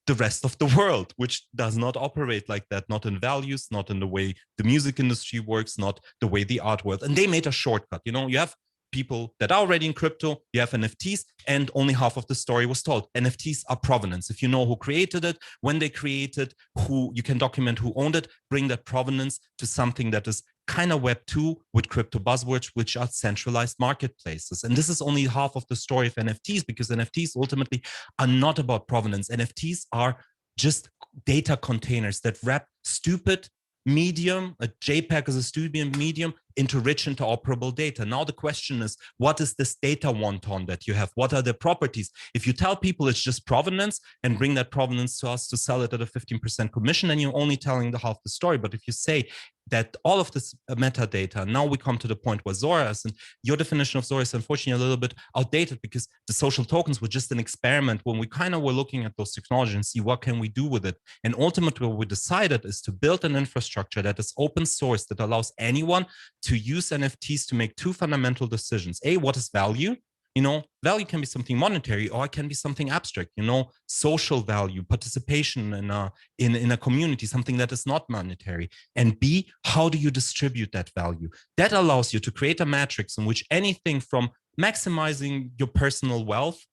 the rest of the world, which does not operate like that, not in values, not in the way the music industry works, not the way the art world. And they made a shortcut. You know, you have people that are already in crypto, you have NFTs, and only half of the story was told. NFTs are provenance. If you know who created it, when they created, who you can document who owned it, bring that provenance to something that is kind of Web 2 with crypto buzzwords, which are centralized marketplaces. And this is only half of the story of NFTs, because NFTs ultimately are not about provenance. NFTs are just data containers that wrap stupid medium, a JPEG is a stupid medium, enrich interoperable data. Now the question is, what is this data wonton that you have? What are the properties? If you tell people it's just provenance and bring that provenance to us to sell it at a 15% commission, then you're only telling the half the story. But if you say that all of this metadata, now we come to the point where Zora is, and your definition of Zora is unfortunately a little bit outdated, because the social tokens were just an experiment when we kind of were looking at those technologies and see what can we do with it. And ultimately what we decided is to build an infrastructure that is open source, that allows anyone to use NFTs to make two fundamental decisions. A, what is value? You know, value can be something monetary, or it can be something abstract, you know, social value, participation in a community, something that is not monetary. And B, how do you distribute that value? That allows you to create a matrix in which anything from maximizing your personal wealth,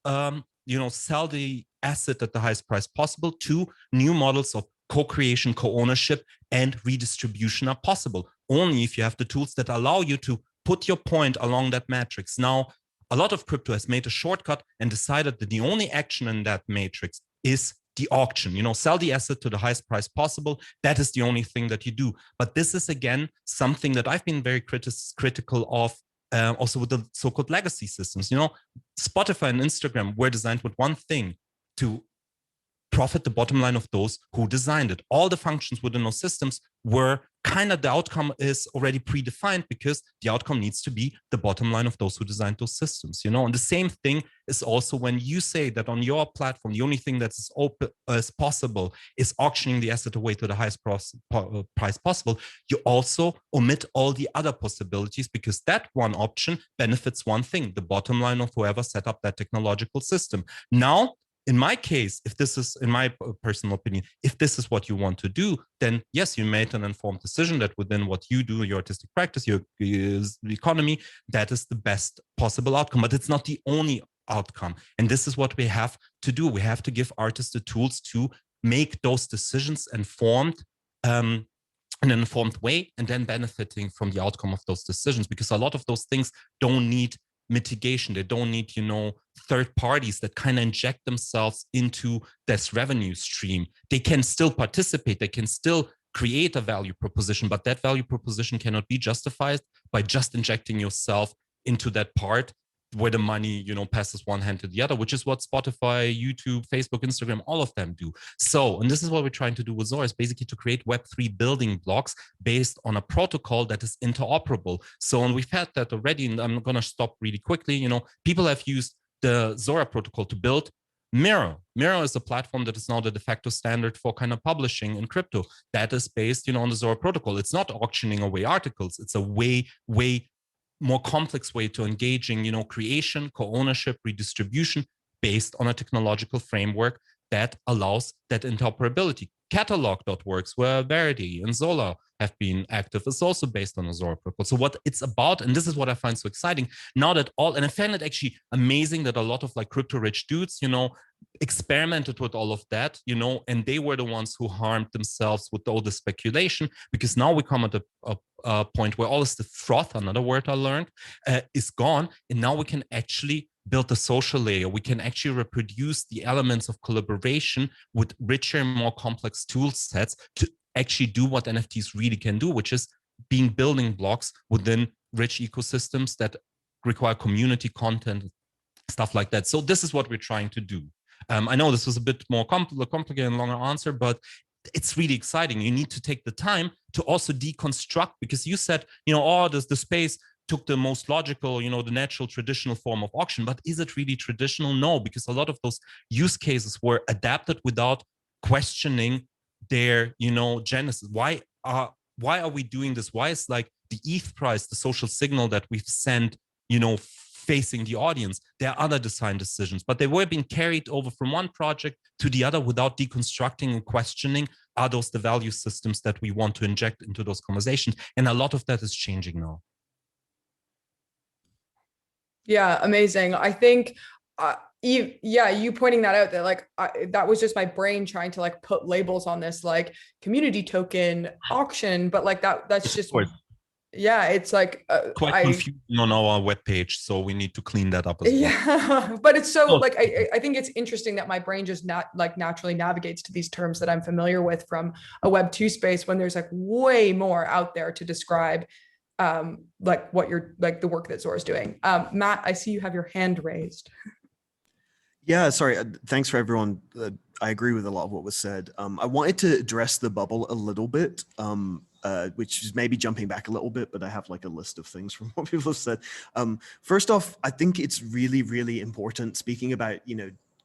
you know, sell the asset at the highest price possible, to new models of co-creation, co-ownership, and redistribution are possible, only if you have the tools that allow you to put your point along that matrix. Now, a lot of crypto has made a shortcut and decided that the only action in that matrix is the auction, you know, sell the asset to the highest price possible. That is the only thing that you do. But this is, again, something that I've been very critical of, also with the so-called legacy systems. You know, Spotify and Instagram were designed with one thing: to profit the bottom line of those who designed it. All the functions within those systems were kind of, the outcome is already predefined, because the outcome needs to be the bottom line of those who designed those systems, you know. And the same thing is also when you say that on your platform, the only thing that's as open as possible is auctioning the asset away to the highest price possible, you also omit all the other possibilities, because that one option benefits one thing: the bottom line of whoever set up that technological system. Now, in my case, if this is, in my personal opinion, if this is what you want to do, then yes, you made an informed decision that within what you do, your artistic practice, your economy, that is the best possible outcome. But it's not the only outcome. And this is what we have to do. We have to give artists the tools to make those decisions informed, in an informed way, and then benefiting from the outcome of those decisions. Because a lot of those things don't need mitigation. They don't need, you know, third parties that kind of inject themselves into this revenue stream. They can still participate. They can still create a value proposition, but that value proposition cannot be justified by just injecting yourself into that part where the money, you know, passes one hand to the other, which is what Spotify, YouTube, Facebook, Instagram, all of them do. So, and this is what we're trying to do with Zora, is basically to create Web3 building blocks based on a protocol that is interoperable. So, and we've had that already, and I'm going to stop really quickly. You know, people have used the Zora protocol to build Mirror. Mirror is a platform that is now the de facto standard for kind of publishing in crypto. That is based, you know, on the Zora protocol. It's not auctioning away articles. It's a way more complex way to engaging, you know, creation, co-ownership, redistribution based on a technological framework that allows that interoperability. Catalog.works, where Verity and Zola have been active, is also based on the Zora protocol. So what it's about, and this is what I find so exciting, now that all, and I find it actually amazing that a lot of like crypto rich dudes, you know, experimented with all of that, you know, and they were the ones who harmed themselves with all the speculation, because now we come at a point where all this the froth, another word I learned, is gone. And now we can actually build a social layer. We can actually reproduce the elements of collaboration with richer and more complex tool sets to actually do what NFTs really can do, which is being building blocks within rich ecosystems that require community content, stuff like that. So this is what we're trying to do. I know this was a bit more complicated and longer answer, but it's really exciting. You need to take the time to also deconstruct, because you said, you know, oh, the space took the most logical, you know, the natural traditional form of auction, but is it really traditional? No, because a lot of those use cases were adapted without questioning their, you know, genesis. Why are we doing this? Why is like the ETH price, the social signal that we've sent, you know, facing the audience? There are other design decisions, but they were being carried over from one project to the other without deconstructing and questioning, are those the value systems that we want to inject into those conversations? And a lot of that is changing now. Yeah, amazing. I think, you pointing that out, that like, that was just my brain trying to like put labels on this, like community token auction, but like that's just, yeah, it's like quite confusing on our webpage, so we need to clean that up as well. Yeah, but it's so like, I think it's interesting that my brain just naturally navigates to these terms that I'm familiar with from a Web 2 space, when there's like way more out there to describe like what you're like the work that Zora's doing. Matt, I see you have your hand raised. Yeah, sorry. Thanks for everyone. I agree with a lot of what was said. I wanted to address the bubble a little bit, which is maybe jumping back a little bit, but I have like a list of things from what people have said. First off, I think it's really, really important, speaking about,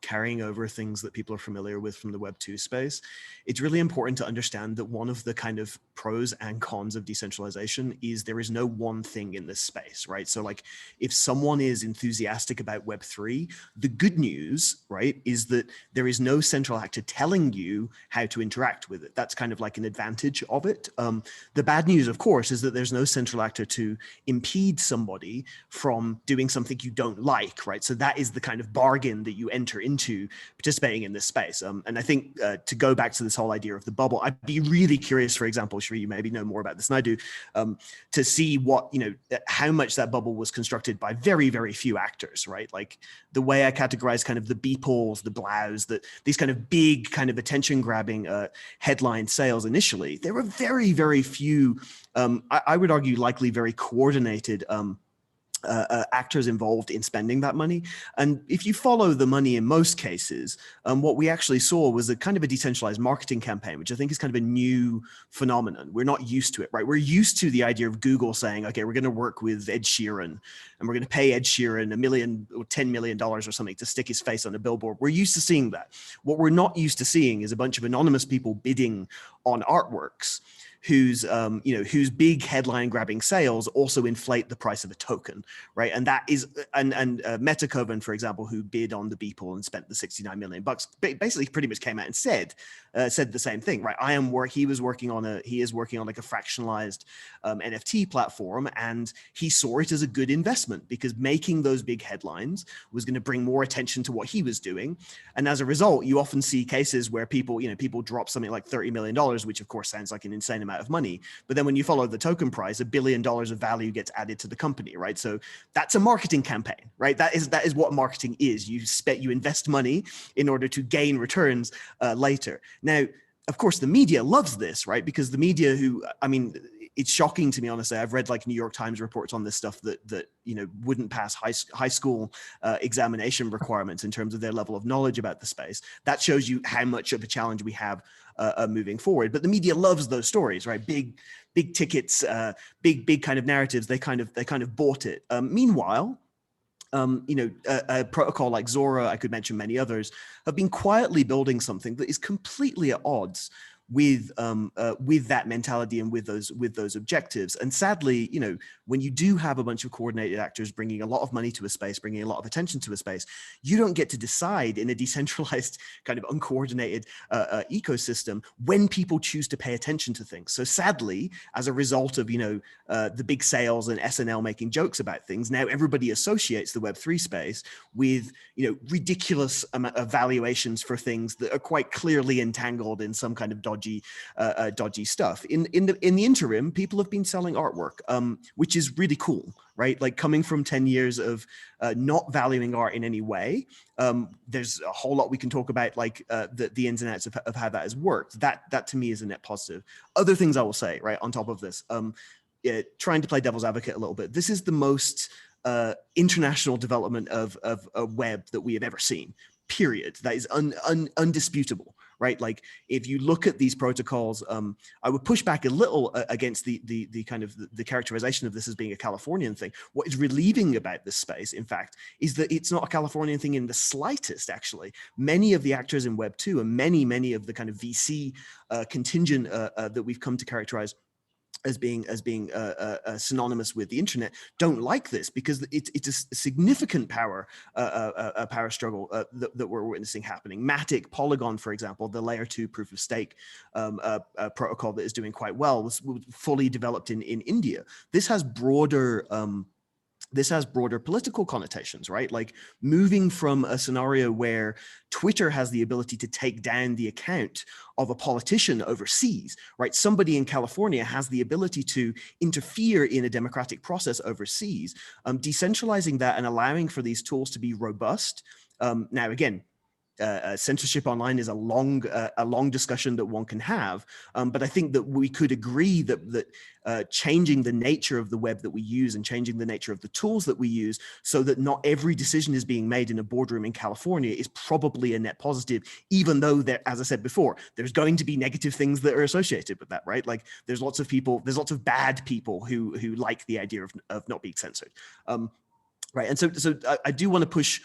carrying over things that people are familiar with from the Web 2 space. It's really important to understand that one of the kind of pros and cons of decentralization is there is no one thing in this space, right? So like if someone is enthusiastic about Web 3, the good news, right, is that there is no central actor telling you how to interact with it. That's kind of like an advantage of it. The bad news, of course, is that there's no central actor to impede somebody from doing something you don't like, right? So that is the kind of bargain that you enter into participating in this space. And I think to go back to this whole idea of the bubble, I'd be really curious, for example, Cherie, you maybe know more about this than I do, to see what, how much that bubble was constructed by very, very few actors, right? Like the way I categorize kind of the Beeples, the Blows, these kind of big kind of attention grabbing headline sales initially, there were very, very few, I would argue likely very coordinated actors involved in spending that money. And if you follow the money in most cases, what we actually saw was a kind of a decentralized marketing campaign, which I think is kind of a new phenomenon. We're not used to it, right? We're used to the idea of Google saying, okay, we're going to work with Ed Sheeran and we're going to pay Ed Sheeran $1 million or $10 million or something to stick his face on a billboard. We're used to seeing that. What we're not used to seeing is a bunch of anonymous people bidding on artworks whose big headline grabbing sales also inflate the price of a token, right? And that is, and Metacoven, for example, who bid on the Beeple and spent the $69 million, basically pretty much came out and said the same thing, right? He is working on like a fractionalized NFT platform, and he saw it as a good investment because making those big headlines was going to bring more attention to what he was doing. And as a result, you often see cases where people drop something like $30 million, which of course sounds like an insane amount of money. But then when you follow the token price, $1 billion of value gets added to the company, right? So that's a marketing campaign, right? That is what marketing is. You invest money in order to gain returns later. Now, of course, the media loves this, right? Because the media it's shocking to me, honestly. I've read like New York Times reports on this stuff that wouldn't pass high school examination requirements in terms of their level of knowledge about the space. That shows you how much of a challenge we have moving forward. But the media loves those stories, right? Big tickets, big kind of narratives. They kind of bought it. Meanwhile, a protocol like Zora, I could mention many others, have been quietly building something that is completely at odds with that mentality and with those objectives. And sadly, when you do have a bunch of coordinated actors bringing a lot of money to a space, bringing a lot of attention to a space, you don't get to decide in a decentralized kind of uncoordinated ecosystem when people choose to pay attention to things. So sadly, as a result of the big sales and SNL making jokes about things, now everybody associates the Web3 space with ridiculous valuations for things that are quite clearly entangled in some kind of dodgy stuff. In the interim, people have been selling artwork, which is really cool, right? Like coming from 10 years of not valuing art in any way, there's a whole lot we can talk about, like the ins and outs of how that has worked. That to me is a net positive. Other things I will say, right, on top of this, trying to play devil's advocate a little bit, this is the most international development of a web that we have ever seen, period. That is undisputable. Right, like if you look at these protocols, I would push back a little against the kind of the characterization of this as being a Californian thing. What is relieving about this space, in fact, is that it's not a Californian thing in the slightest. Actually, many of the actors in Web 2 and many of the kind of VC contingent that we've come to characterize as being synonymous with the internet don't like this, because it's a significant power struggle that we're witnessing happening. Matic, Polygon, for example, the layer 2 proof of stake protocol that is doing quite well, was fully developed in India. This has broader political connotations, right? Like moving from a scenario where Twitter has the ability to take down the account of a politician overseas, right? Somebody in California has the ability to interfere in a democratic process overseas. Decentralizing that and allowing for these tools to be robust. Now, again, censorship online is a long discussion that one can have, but I think that we could agree that changing the nature of the web that we use and changing the nature of the tools that we use, so that not every decision is being made in a boardroom in California, is probably a net positive. Even though there, as I said before, there's going to be negative things that are associated with that, right? Like there's lots of people, there's lots of bad people who like the idea of not being censored, right? And so I do want to push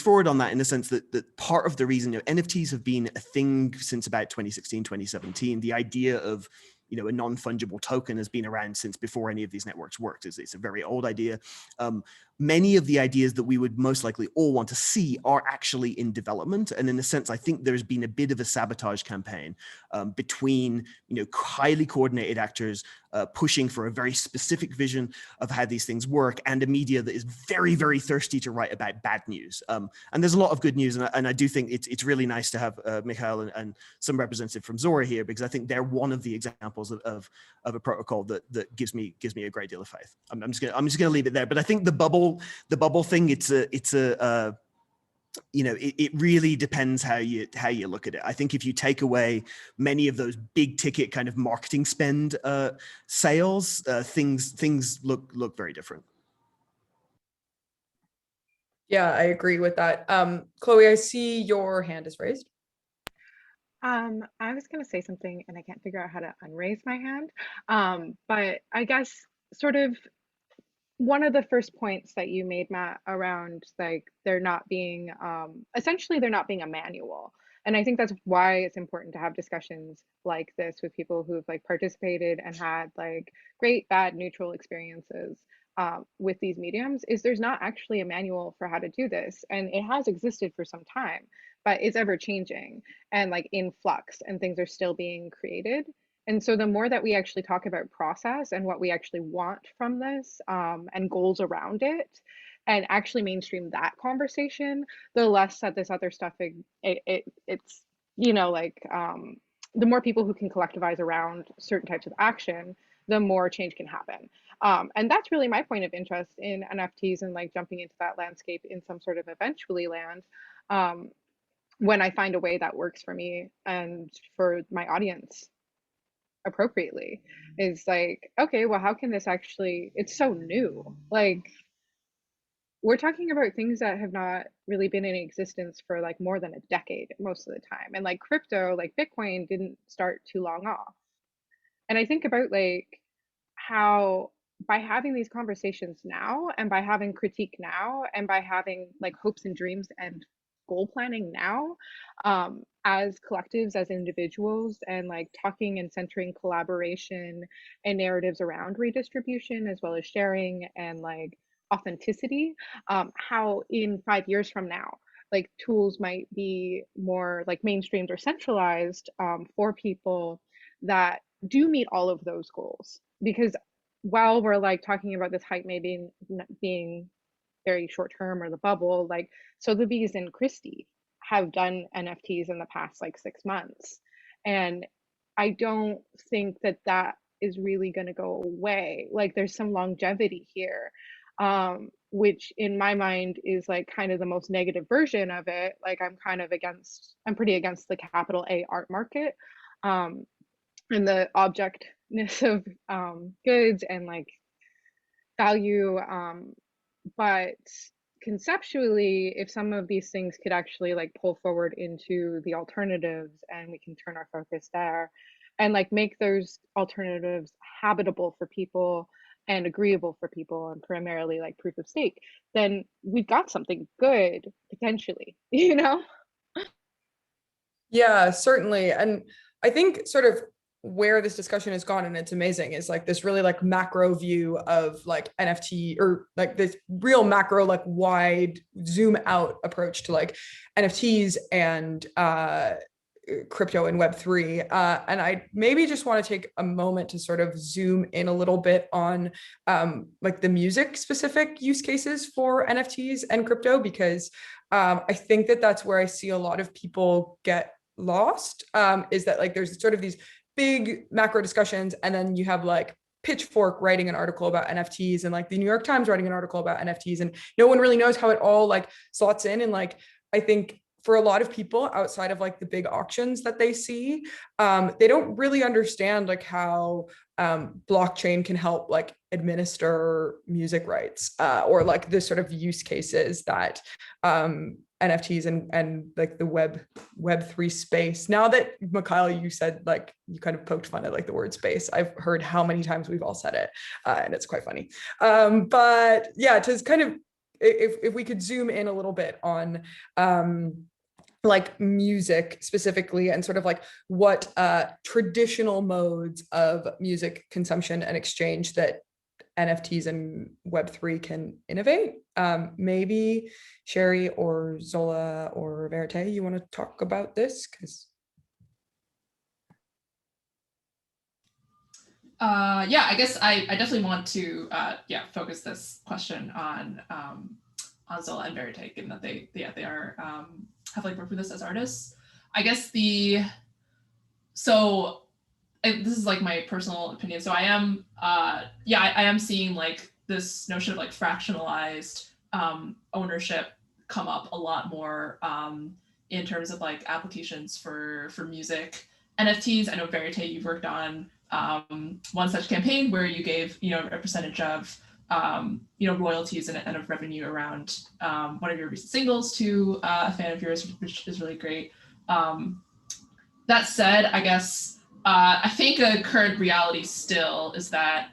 forward on that, in the sense that part of the reason, NFTs have been a thing since about 2016, 2017. The idea of, a non-fungible token has been around since before any of these networks worked. It's a very old idea. Many of the ideas that we would most likely all want to see are actually in development. And in a sense, I think there's been a bit of a sabotage campaign between, highly coordinated actors pushing for a very specific vision of how these things work, and a media that is very, very thirsty to write about bad news. And there's a lot of good news. And I do think it's really nice to have Michail and some representative from Zora here, because I think they're one of the examples of a protocol that gives me a great deal of faith. I'm just gonna leave it there. But I think the bubble thing, it really depends how you look at it. I think if you take away many of those big ticket kind of marketing spend sales, things look very different. Yeah, I agree with that. Chloe, I see your hand is raised. I was going to say something and I can't figure out how to unraise my hand. But I guess sort of one of the first points that you made, Matt, around like there not being essentially there not being a manual. And I think that's why it's important to have discussions like this with people who've like participated and had like great, bad, neutral experiences with these mediums, is there's not actually a manual for how to do this. And it has existed for some time, but it's ever changing and like in flux, and things are still being created. And so the more that we actually talk about process and what we actually want from this and goals around it, and actually mainstream that conversation, the less that this other stuff, it's, the more people who can collectivize around certain types of action, the more change can happen. And that's really my point of interest in NFTs and like jumping into that landscape in some sort of eventually land. When I find a way that works for me and for my audience appropriately, is like, okay, well, how can this actually, it's so new. Like, we're talking about things that have not really been in existence for like more than a decade most of the time. And like crypto, like Bitcoin didn't start too long off. And I think about like how by having these conversations now, and by having critique now, and by having like hopes and dreams and goal planning now, as collectives, as individuals, and like talking and centering collaboration and narratives around redistribution, as well as sharing and like authenticity, how in 5 years from now, like tools might be more like mainstreamed or centralized for people that do meet all of those goals. Because while we're like talking about this hype maybe being very short term, or the bubble, like Sotheby's and Christie have done NFTs in the past like 6 months. And I don't think that that is really going to go away. Like there's some longevity here, which in my mind is like kind of the most negative version of it. Like I'm pretty against the capital A art market, and the objectness of goods and like value. But conceptually, if some of these things could actually like pull forward into the alternatives, and we can turn our focus there and like make those alternatives habitable for people and agreeable for people, and primarily like proof of stake, then we've got something good potentially, Yeah, certainly. And I think sort of where this discussion has gone, and it's amazing, is like this really like macro view of like NFT, or like this real macro, like wide zoom out approach to like NFTs and crypto and Web3. And I maybe just want to take a moment to sort of zoom in a little bit on like the music specific use cases for NFTs and crypto, because I think that that's where I see a lot of people get lost, is that like there's sort of these big macro discussions, and then you have like Pitchfork writing an article about NFTs, and like the New York Times writing an article about NFTs, and no one really knows how it all like slots in. And like I think for a lot of people outside of like the big auctions that they see, they don't really understand like how blockchain can help like administer music rights, or like the sort of use cases that NFTs and like the web3 space. Now that Michail, you said, like, you kind of poked fun at like the word space, I've heard how many times we've all said it, and it's quite funny. But yeah, to kind of, if we could zoom in a little bit on like music specifically, and sort of like what traditional modes of music consumption and exchange that NFTs and Web3 can innovate. Maybe Cherie or Zola or Verite, you want to talk about this? Because yeah, I guess I definitely want to focus this question on Zola and Verite, given that they are have like worked with us as artists. I guess this is like my personal opinion. So I am I am seeing like this notion of like fractionalized ownership come up a lot more in terms of like applications for music. NFTs, I know Verite, you've worked on one such campaign where you gave a percentage of royalties and of revenue around one of your recent singles to a fan of yours, which is really great. That said, I guess I think a current reality still is that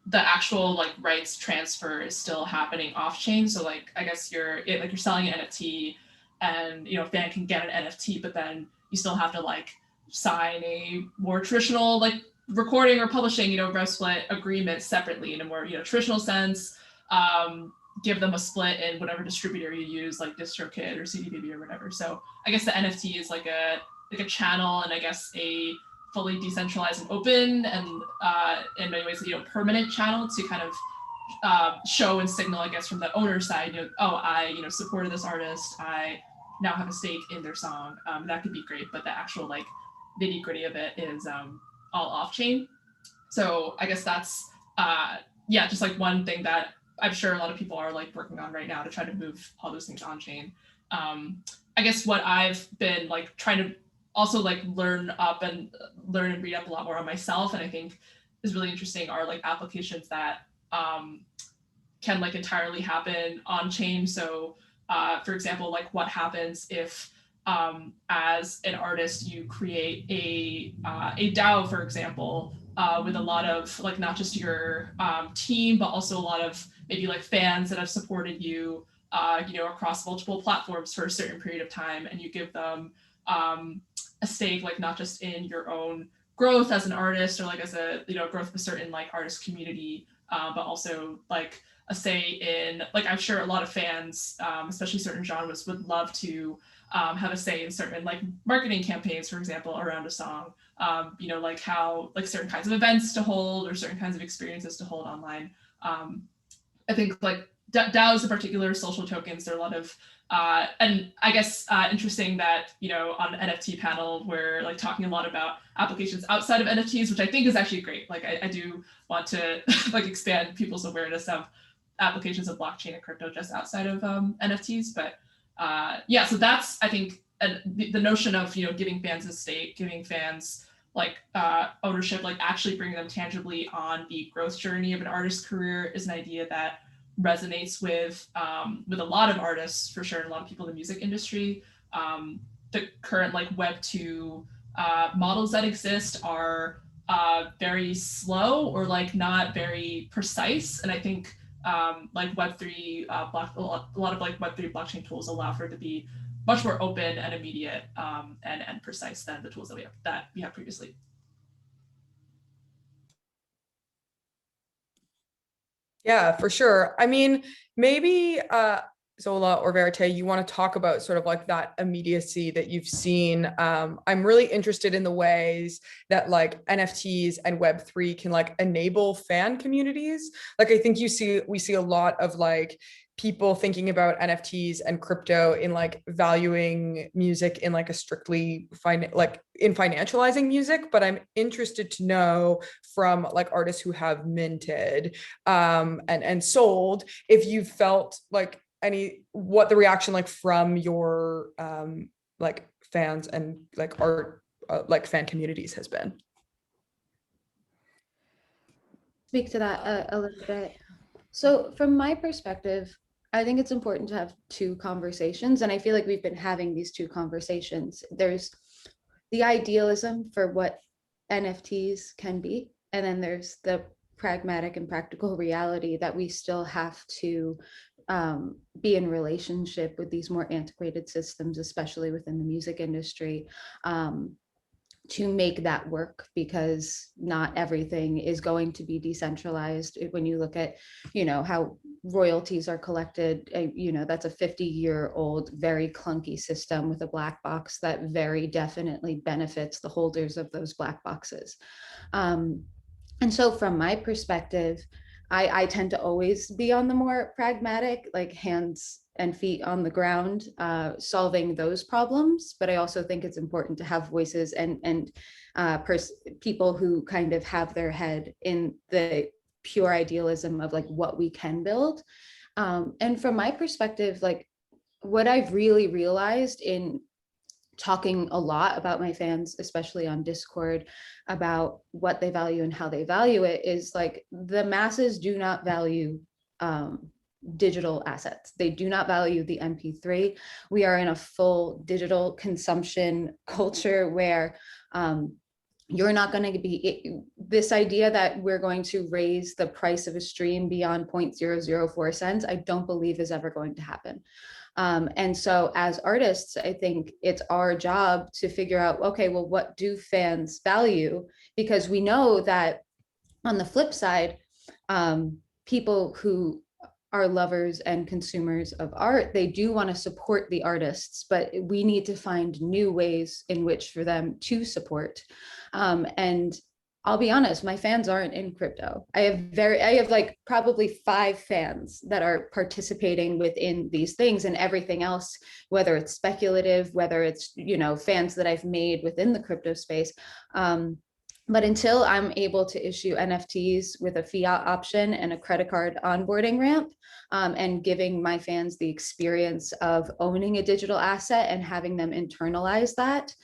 the actual like rights transfer is still happening off chain. So like, I guess you're selling an NFT, and a fan can get an NFT, but then you still have to like sign a more traditional like recording or publishing, rev split agreement separately in a more traditional sense. Give them a split in whatever distributor you use, like DistroKid or CDBaby or whatever. So I guess the NFT is like a channel, and I guess a fully decentralized and open and in many ways permanent channel to kind of show and signal, I guess, from the owner side, oh, I supported this artist, I now have a stake in their song. That could be great, but the actual like nitty gritty of it is all off chain. So I guess that's just like one thing that I'm sure a lot of people are like working on right now to try to move all those things on chain. I guess what I've been like trying to also like learn and read up a lot more on myself, and I think is really interesting, are like applications that can like entirely happen on chain. So for example, like what happens if as an artist you create a DAO, for example, with a lot of like not just your team, but also a lot of maybe like fans that have supported you across multiple platforms for a certain period of time, and you give them a stake, like not just in your own growth as an artist, or like as a growth of a certain like artist community, but also like a say in, like, I'm sure a lot of fans, especially certain genres, would love to have a say in certain like marketing campaigns, for example, around a song, like how like certain kinds of events to hold or certain kinds of experiences to hold online. I think like DAOs in particular, social tokens, there are a lot of and I guess interesting that on an NFT panel we're like talking a lot about applications outside of NFTs, which I think is actually great. Like I do want to like expand people's awareness of applications of blockchain and crypto just outside of NFTs. But so that's, I think, the notion of giving fans a stake, giving fans like ownership, like actually bringing them tangibly on the growth journey of an artist's career, is an idea that resonates with a lot of artists, for sure, and a lot of people in the music industry. The current like Web 2 models that exist are very slow or like not very precise, and I think like Web3 a lot of like Web3 blockchain tools allow for it to be much more open and immediate and precise than the tools that we have previously. yeah, for sure. I mean, maybe Zola or Verite, you want to talk about sort of like that immediacy that you've seen. I'm really interested in the ways that like NFTs and Web3 can like enable fan communities. Like I think we see a lot of like people thinking about NFTs and crypto in like valuing music in like a strictly in financializing music, but I'm interested to know from like artists who have minted and sold, if you felt like what the reaction like from your like fans and like art like fan communities has been. Speak to that a little bit. So from my perspective, I think it's important to have two conversations, and I feel like we've been having these two conversations. There's the idealism for what NFTs can be, and then there's the pragmatic and practical reality that we still have to be in relationship with these more antiquated systems, especially within the music industry, to make that work, because not everything is going to be decentralized. When you look at, how royalties are collected, that's a 50-year-old, very clunky system with a black box that very definitely benefits the holders of those black boxes. And so from my perspective, I tend to always be on the more pragmatic, like hands and feet on the ground, solving those problems. But I also think it's important to have voices and people who kind of have their head in the pure idealism of like what we can build. And from my perspective, like what I've really realized in talking a lot about my fans, especially on Discord, about what they value and how they value it, is like the masses do not value digital assets. They do not value the MP3. We are in a full digital consumption culture where you're not going to be, this idea that we're going to raise the price of a stream beyond 0.004 cents, I don't believe is ever going to happen. And so as artists, I think it's our job to figure out, okay, well, what do fans value? Because we know that on the flip side, people who are lovers and consumers of art, they do want to support the artists, but we need to find new ways in which for them to support. And I'll be honest, my fans aren't in crypto. I have like probably 5 fans that are participating within these things, and everything else, whether it's speculative, whether it's, fans that I've made within the crypto space. But until I'm able to issue NFTs with a fiat option and a credit card onboarding ramp, and giving my fans the experience of owning a digital asset and having them internalize that,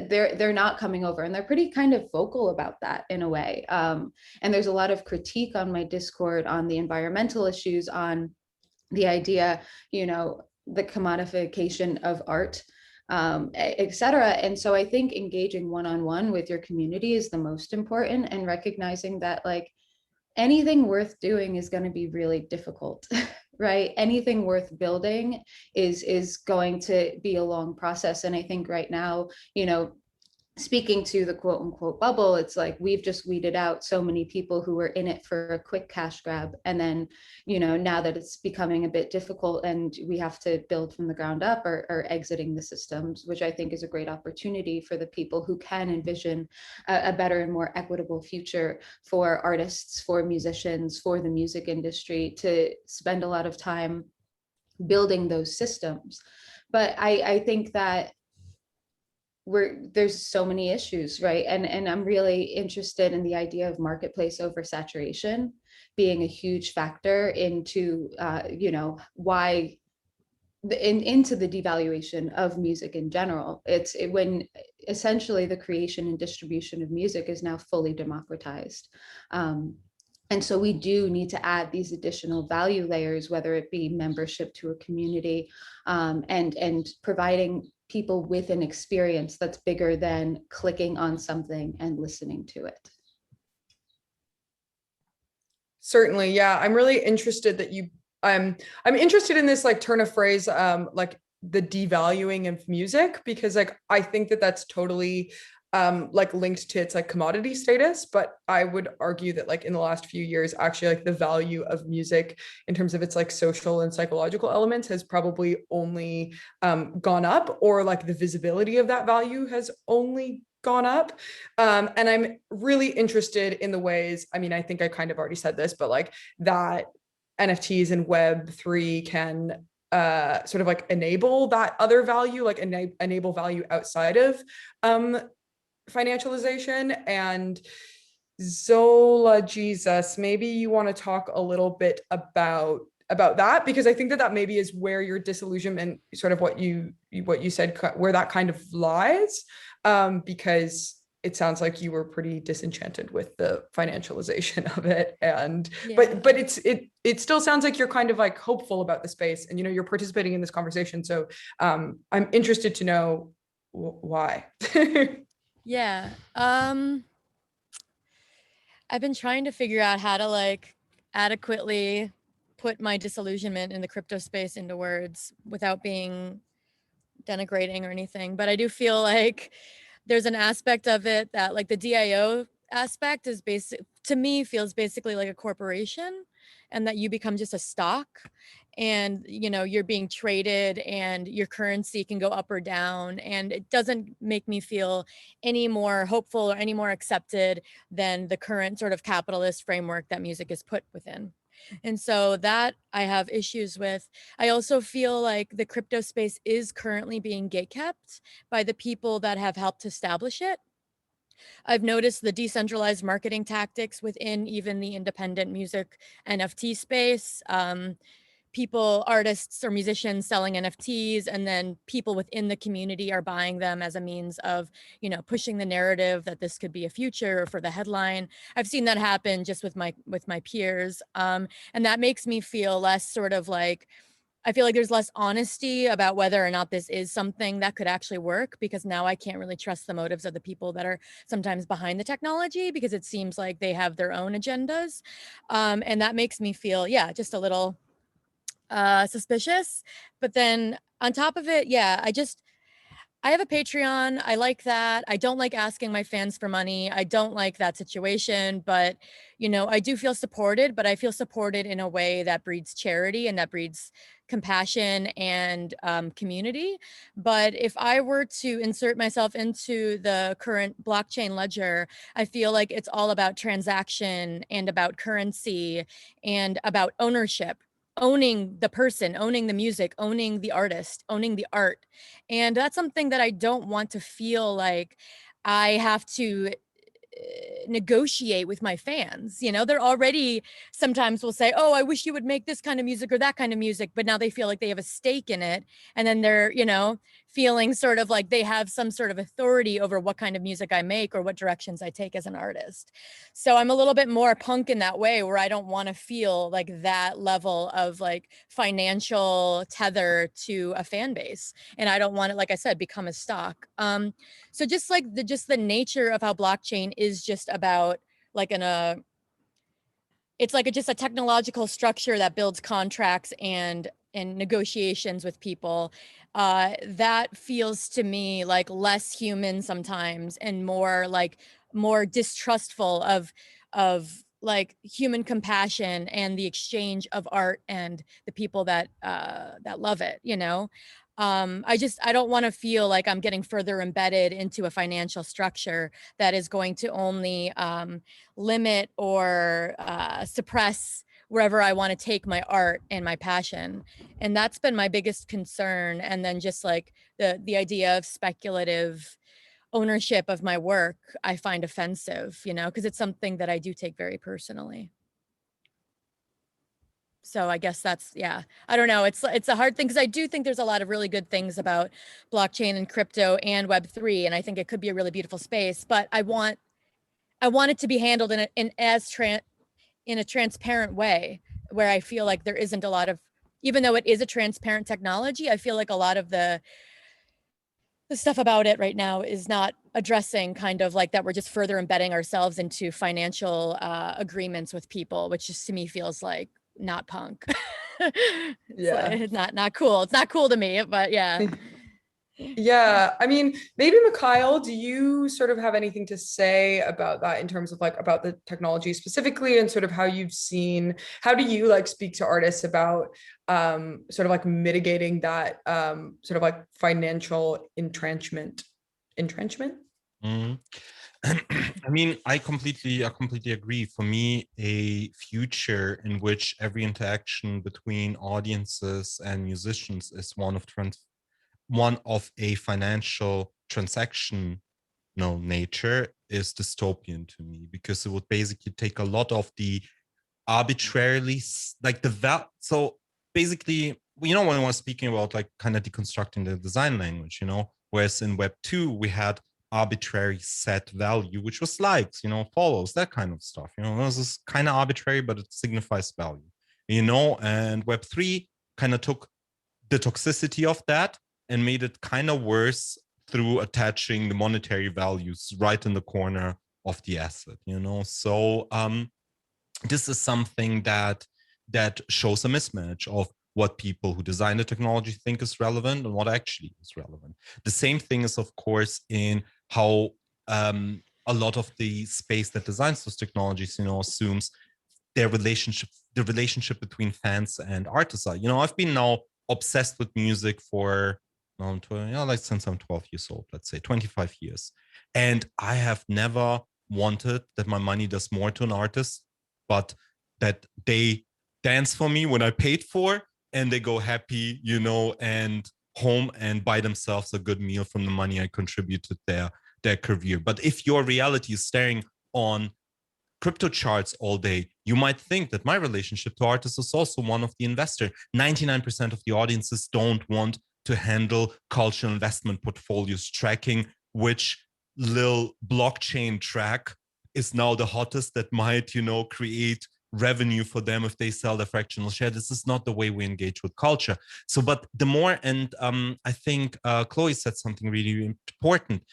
they're not coming over, and they're pretty kind of vocal about that in a way. And there's a lot of critique on my Discord on the environmental issues, on the idea, the commodification of art, et cetera. And so I think engaging one-on-one with your community is the most important, and recognizing that like anything worth doing is going to be really difficult, right? Anything worth building is going to be a long process. And I think right now, speaking to the quote unquote bubble, it's like we've just weeded out so many people who were in it for a quick cash grab. And then, now that it's becoming a bit difficult and we have to build from the ground up, or exiting the systems, which I think is a great opportunity for the people who can envision a better and more equitable future for artists, for musicians, for the music industry, to spend a lot of time building those systems. But I think that there's so many issues, right? And I'm really interested in the idea of marketplace oversaturation being a huge factor into, why into the devaluation of music in general. When essentially the creation and distribution of music is now fully democratized. And so we do need to add these additional value layers, whether it be membership to a community, and providing people with an experience that's bigger than clicking on something and listening to it. Certainly, yeah. I'm really interested that I'm interested in this like turn of phrase, like the devaluing of music, because like I think that that's totally like linked to its like commodity status. But I would argue that like in the last few years, actually like the value of music in terms of its like social and psychological elements has probably only gone up, or like the visibility of that value has only gone up. And I'm really interested in the ways, I think I kind of already said this, but like that NFTs and Web3 can sort of like enable that other value, like enable value outside of financialization. And Zola Jesus, maybe you want to talk a little bit about about that, because I think that that maybe is where your disillusionment, sort of what you said, where that kind of lies, because it sounds like you were pretty disenchanted with the financialization of it. And but it still sounds like you're kind of like hopeful about the space, and you're participating in this conversation. So I'm interested to know why. Yeah. I've been trying to figure out how to like adequately put my disillusionment in the crypto space into words without being denigrating or anything. But I do feel like there's an aspect of it that, like, the DIO aspect is to me feels basically like a corporation, and that you become just a stock, and you're being traded, and your currency can go up or down, and it doesn't make me feel any more hopeful or any more accepted than the current sort of capitalist framework that music is put within. And so that I have issues with. I also feel like the crypto space is currently being gatekept by the people that have helped establish it. I've noticed the decentralized marketing tactics within even the independent music NFT space. People, artists or musicians selling NFTs, and then people within the community are buying them as a means of, pushing the narrative that this could be a future for the headline. I've seen that happen just with my peers. And that makes me feel less sort of like, I feel like there's less honesty about whether or not this is something that could actually work, because now I can't really trust the motives of the people that are sometimes behind the technology, because it seems like they have their own agendas. And that makes me feel, just a little suspicious. But then on top of it, I have a Patreon. I like that. I don't like asking my fans for money. I don't like that situation, but I do feel supported, but I feel supported in a way that breeds charity and that breeds compassion and community. But if I were to insert myself into the current blockchain ledger, I feel like it's all about transaction and about currency and about ownership. Owning the person, owning the music, owning the artist, owning the art. And that's something that I don't want to feel like I have to negotiate with my fans. They're already sometimes will say, oh, I wish you would make this kind of music or that kind of music, but now they feel like they have a stake in it. And then they're, feeling sort of like they have some sort of authority over what kind of music I make or what directions I take as an artist. So I'm a little bit more punk in that way, where I don't want to feel like that level of like financial tether to a fan base. And I don't want it, like I said, become a stock. So just like the nature of how blockchain is just about like it's like just a technological structure that builds contracts and negotiations with people. That feels to me like less human sometimes, and more distrustful of like human compassion and the exchange of art and the people that love it. I don't want to feel like I'm getting further embedded into a financial structure that is going to only limit or suppress wherever I want to take my art and my passion. And that's been my biggest concern. And then just like the idea of speculative ownership of my work, I find offensive, because it's something that I do take very personally. So I guess that's, I don't know. It's a hard thing, because I do think there's a lot of really good things about blockchain and crypto and Web3. And I think it could be a really beautiful space, but I want it to be handled in a transparent way, where I feel like there isn't a lot of, even though it is a transparent technology, I feel like a lot of the stuff about it right now is not addressing kind of like that we're just further embedding ourselves into financial agreements with people, which just to me feels like not punk. It's not cool. It's not cool to me, but yeah. Yeah, I mean, maybe Michail, do you sort of have anything to say about that in terms of like about the technology specifically, and sort of how do you like speak to artists about sort of like mitigating that sort of like financial entrenchment? Mm-hmm. I mean, I completely agree. For me, a future in which every interaction between audiences and musicians is one of a financial transaction nature is dystopian to me, because it would basically take a lot of the arbitrarily like so basically, when I was speaking about like kind of deconstructing the design language, whereas in Web 2 we had arbitrary set value, which was likes, follows, that kind of stuff. This is kind of arbitrary, but it signifies value, and Web 3 kind of took the toxicity of that and made it kind of worse through attaching the monetary values right in the corner of the asset, So this is something that shows a mismatch of what people who design the technology think is relevant and what actually is relevant. The same thing is, of course, in how a lot of the space that designs those technologies, assumes the relationship between fans and artists are. I've been now obsessed with music for like since I'm 12 years old, let's say 25 years. And I have never wanted that my money does more to an artist, but that they dance for me when I paid for, and they go happy, and home and buy themselves a good meal from the money I contributed their career. But if your reality is staring on crypto charts all day, you might think that my relationship to artists is also one of the investor. 99% of the audiences don't want to handle cultural investment portfolios tracking which little blockchain track is now the hottest that might, create revenue for them if they sell the fractional share. This is not the way we engage with culture. So, but the more, and I think Chloe said something really important.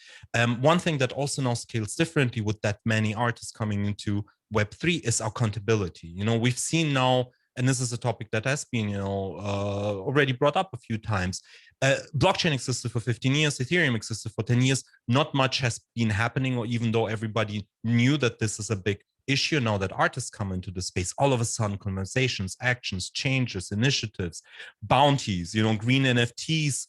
One thing that also now scales differently with that many artists coming into Web3 is accountability. We've seen now, and this is a topic that has been, already brought up a few times. Blockchain existed for 15 years, Ethereum existed for 10 years. Not much has been happening, or even though everybody knew that this is a big issue, now that artists come into the space, all of a sudden conversations, actions, changes, initiatives, bounties, green NFTs,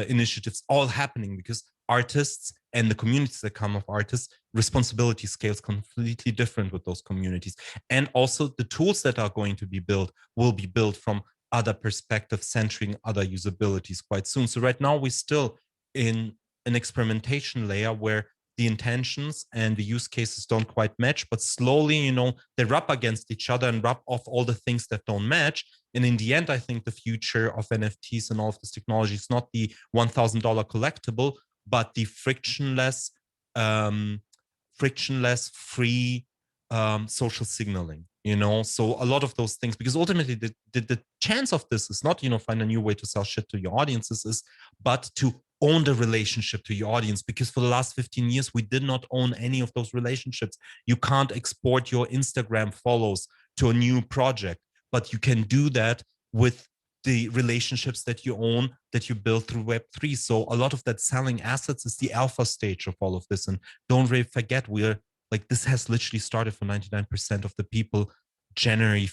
initiatives, all happening because artists and the communities that come of artists, responsibility scales completely different with those communities. And also the tools that are going to be built will be built from other perspectives, centering other usabilities quite soon. So right now we're still in an experimentation layer where the intentions and the use cases don't quite match, but slowly, they rub against each other and rub off all the things that don't match. And in the end, I think the future of NFTs and all of this technology is not the $1,000 collectible, but the frictionless, free social signaling. So a lot of those things, because ultimately the chance of this is not, find a new way to sell shit to your audiences, but to own the relationship to your audience, because for the last 15 years, we did not own any of those relationships. You can't export your Instagram follows to a new project, but you can do that with the relationships that you own, that you build through Web3. So a lot of that selling assets is the alpha stage of all of this. And don't really forget, this has literally started for 99% of the people January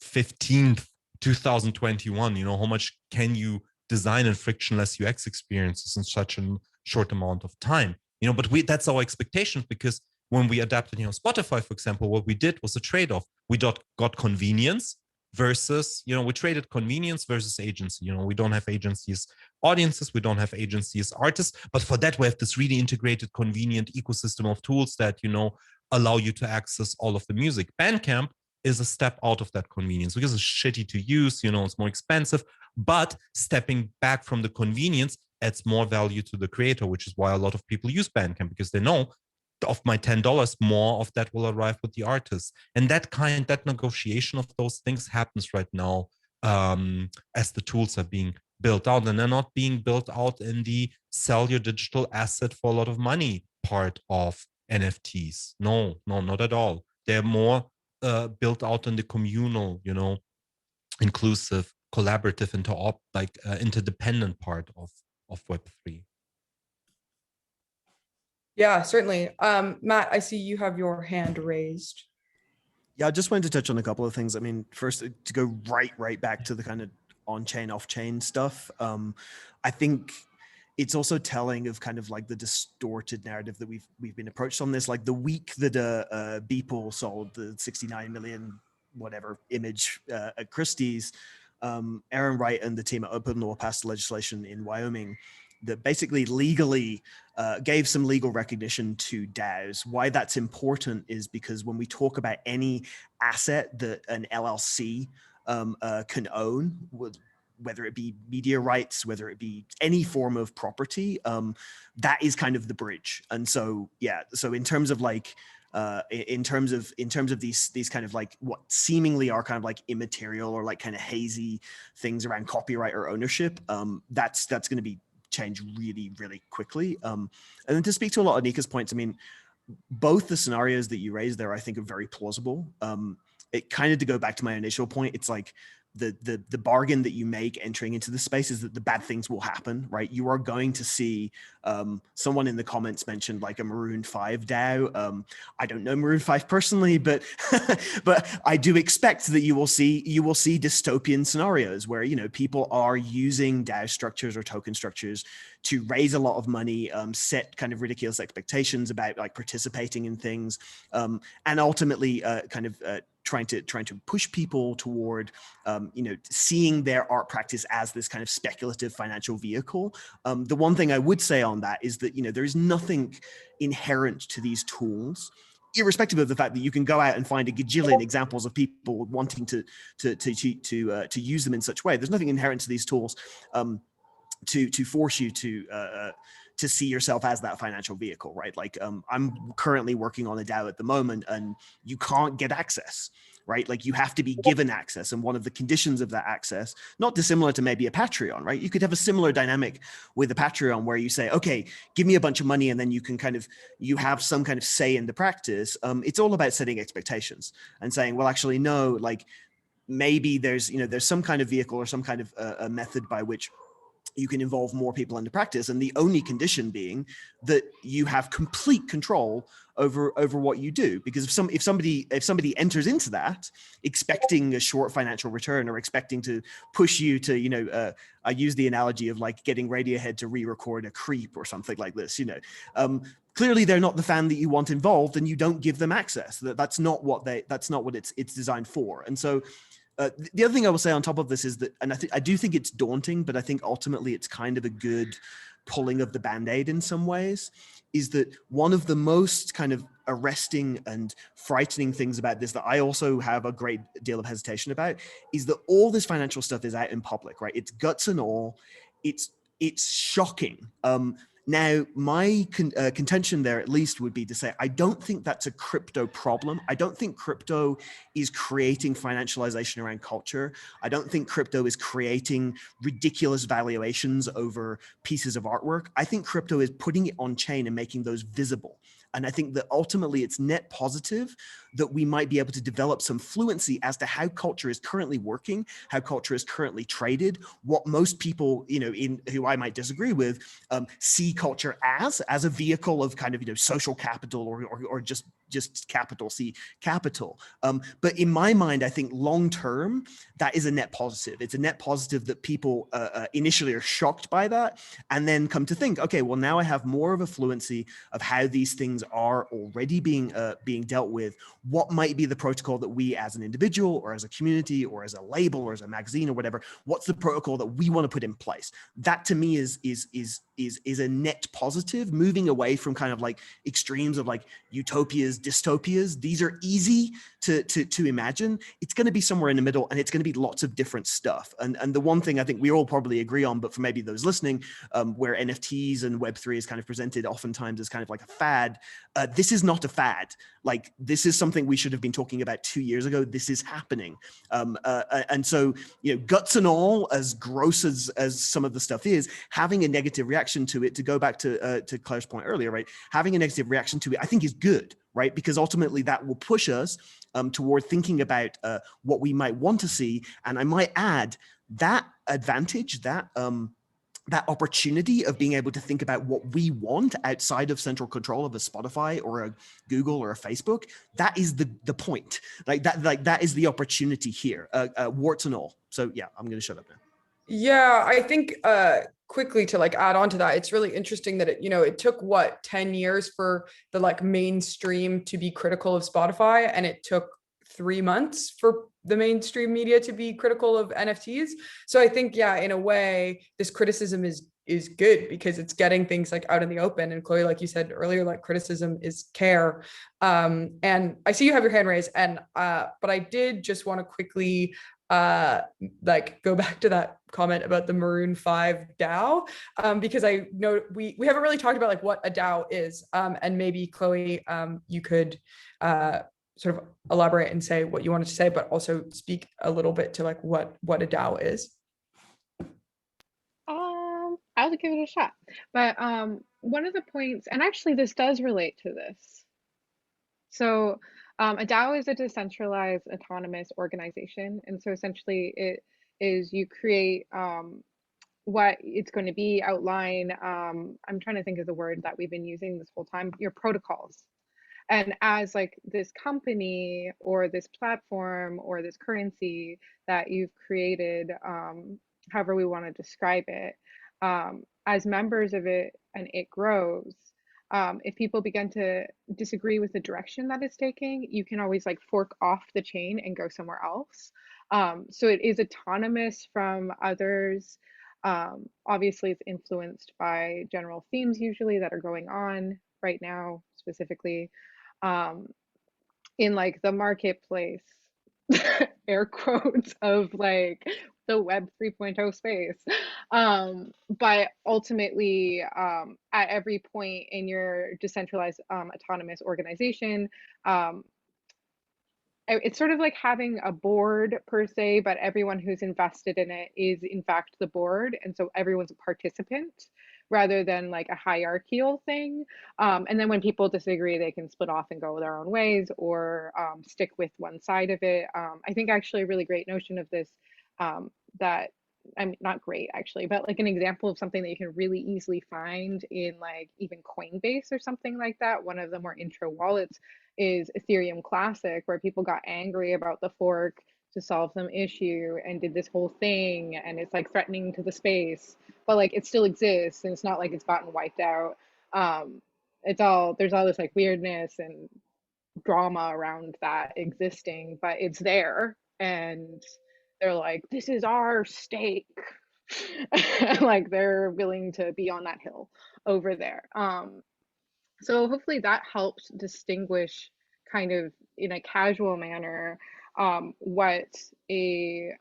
15th, 2021. How much can you design and frictionless UX experiences in such a short amount of time? But that's our expectation, because when we adapted, Spotify, for example, what we did was a trade-off. We got convenience versus, we traded convenience versus agency. We don't have agencies audiences, we don't have agencies artists, but for that we have this really integrated, convenient ecosystem of tools that, allow you to access all of the music. Bandcamp is a step out of that convenience because it's shitty to use, it's more expensive, but stepping back from the convenience adds more value to the creator, which is why a lot of people use Bandcamp, because they know of my $10, more of that will arrive with the artist. And that negotiation of those things happens right now as the tools are being built out, and they're not being built out in the sell your digital asset for a lot of money part of NFTs. No, not at all. They're more built out in the communal, inclusive, collaborative, interdependent part of Web3. Yeah, certainly. Matt, I see you have your hand raised. Yeah, I just wanted to touch on a couple of things. I mean, first, to go right back to the kind of on-chain, off-chain stuff. I think it's also telling of kind of like the distorted narrative that we've been approached on this. Like the week that Beeple sold the 69 million whatever image at Christie's, Aaron Wright and the team at Open Law passed legislation in Wyoming that basically legally gave some legal recognition to DAOs. Why that's important is because when we talk about any asset that an LLC can own, whether it be media rights, whether it be any form of property, that is kind of the bridge. And so, yeah, so in terms of like, in terms of these kind of like what seemingly are kind of like immaterial or like kind of hazy things around copyright or ownership, that's going to be changed really, really quickly. And then to speak to a lot of Nika's points, I mean, both the scenarios that you raised there, I think are very plausible. It kind of, to go back to my initial point, it's like the bargain that you make entering into the space is that the bad things will happen, right? You are going to see, someone in the comments mentioned like a Maroon 5 DAO. I don't know Maroon 5 personally, but but I do expect that you will see dystopian scenarios where, you know, people are using DAO structures or token structures to raise a lot of money, set kind of ridiculous expectations about like participating in things, and ultimately trying to push people toward, you know, seeing their art practice as this kind of speculative financial vehicle. The one thing I would say on that is that, you know, there is nothing inherent to these tools, irrespective of the fact that you can go out and find a gajillion examples of people wanting to use them in such a way. There's nothing inherent to these tools to force you to see yourself as that financial vehicle, right? Like I'm currently working on a DAO at the moment, and you can't get access, right? Like you have to be given access, and one of the conditions of that access, not dissimilar to maybe a Patreon, right? You could have a similar dynamic with a Patreon where you say, okay, give me a bunch of money, and then you can you have some kind of say in the practice. It's all about setting expectations and saying, well, actually, no, like maybe there's some kind of vehicle or some kind of a method by which you can involve more people into practice, and the only condition being that you have complete control over what you do. Because if somebody enters into that expecting a short financial return or expecting to push you to, you know, I use the analogy of like getting Radiohead to re-record a Creep or something like this, you know, clearly they're not the fan that you want involved, and you don't give them access. That's not what it's designed for. And so the other thing I will say on top of this is that, and I do think it's daunting, but I think ultimately it's kind of a good pulling of the Band-Aid in some ways, is that one of the most kind of arresting and frightening things about this that I also have a great deal of hesitation about is that all this financial stuff is out in public, right? It's guts and all. It's shocking. Now, my contention there at least would be to say, I don't think that's a crypto problem. I don't think crypto is creating financialization around culture. I don't think crypto is creating ridiculous valuations over pieces of artwork. I think crypto is putting it on chain and making those visible. And I think that ultimately it's net positive that we might be able to develop some fluency as to how culture is currently working, how culture is currently traded, what most people, you know, who I might disagree with, see culture as a vehicle of kind of, you know, social capital or just capital, see capital. But in my mind, I think long term, that is a net positive. It's a net positive that people initially are shocked by that and then come to think, okay, well, now I have more of a fluency of how these things are already being dealt with. What might be the protocol that we as an individual or as a community or as a label or as a magazine or whatever, what's the protocol that we want to put in place? That to me is a net positive, moving away from kind of like extremes of like utopias, dystopias. These are easy to imagine. It's going to be somewhere in the middle, and it's going to be lots of different stuff. And the one thing I think we all probably agree on, but for maybe those listening, where NFTs and Web3 is kind of presented oftentimes as kind of like a fad, this is not a fad. Like this is something we should have been talking about 2 years ago. This is happening. And so, you know, guts and all, as gross as some of the stuff is, having a negative reaction to it, to go back to Claire's point earlier, right? Having a negative reaction to it, I think is good, right? Because ultimately that will push us toward thinking about what we might want to see. And I might add that advantage, that opportunity of being able to think about what we want outside of central control of a Spotify or a Google or a Facebook, that is the point. Like that is the opportunity here, warts and all. So yeah, I'm going to shut up now. Yeah, I think quickly to like add on to that, it's really interesting that it took 10 years for the like mainstream to be critical of Spotify, and it took 3 months for the mainstream media to be critical of NFTs. So I think, yeah, in a way, this criticism is is good because it's getting things like out in the open. And Chloe, like you said earlier, like criticism is care. And I see you have your hand raised, and but I did just want to quickly like go back to that comment about the Maroon 5 DAO, because I know we haven't really talked about like what a DAO is, and maybe Chloe, you could sort of elaborate and say what you wanted to say, but also speak a little bit to like what a DAO is. I'll give it a shot. But one of the points, and actually this does relate to this. So a DAO is a decentralized autonomous organization. And so essentially it is you create what it's going to be, outline, I'm trying to think of the word that we've been using this whole time, your protocols. And as like this company or this platform or this currency that you've created, however we want to describe it, as members of it and it grows, if people begin to disagree with the direction that it's taking, you can always like fork off the chain and go somewhere else. So it is autonomous from others. Obviously, it's influenced by general themes usually that are going on right now, specifically in like the marketplace, air quotes, of like the web 3.0 space. But ultimately, at every point in your decentralized autonomous organization, it's sort of like having a board per se, but everyone who's invested in it is in fact the board. And so everyone's a participant rather than like a hierarchical thing. And then when people disagree, they can split off and go their own ways or stick with one side of it. I think actually a really great notion of this that I mean, not great actually, but like an example of something that you can really easily find in like even Coinbase or something like that. One of the more intro wallets is Ethereum Classic, where people got angry about the fork to solve some issue and did this whole thing, and it's like threatening to the space, but like it still exists and it's not like it's gotten wiped out. There's all this like weirdness and drama around that existing, but it's there, and they're like, this is our stake. Like they're willing to be on that hill over there. So hopefully that helps distinguish kind of in a casual manner what a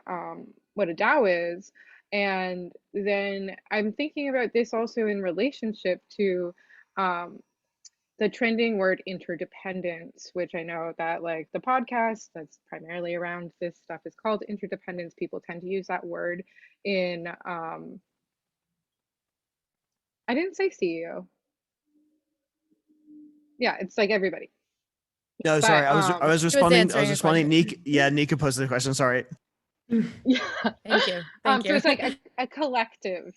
DAO is. And then I'm thinking about this also in relationship to the trending word interdependence, which I know that like the podcast that's primarily around this stuff is called interdependence. People tend to use that word in, I didn't say CEO. Yeah, it's like everybody. No, But, sorry, I was responding. I was responding. Nika posted the question. Sorry. Yeah. Thank you. Thank you. So it's like a collective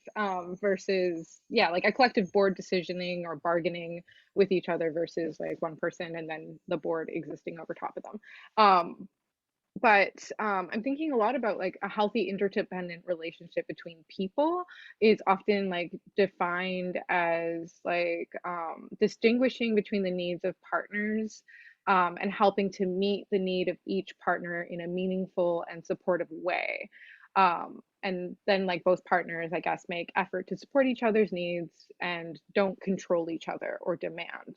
versus, yeah, like a collective board decisioning or bargaining with each other versus like one person and then the board existing over top of them. But I'm thinking a lot about like a healthy interdependent relationship between people is often like defined as like distinguishing between the needs of partners and helping to meet the need of each partner in a meaningful and supportive way. And then like both partners, I guess, make effort to support each other's needs and don't control each other or demand.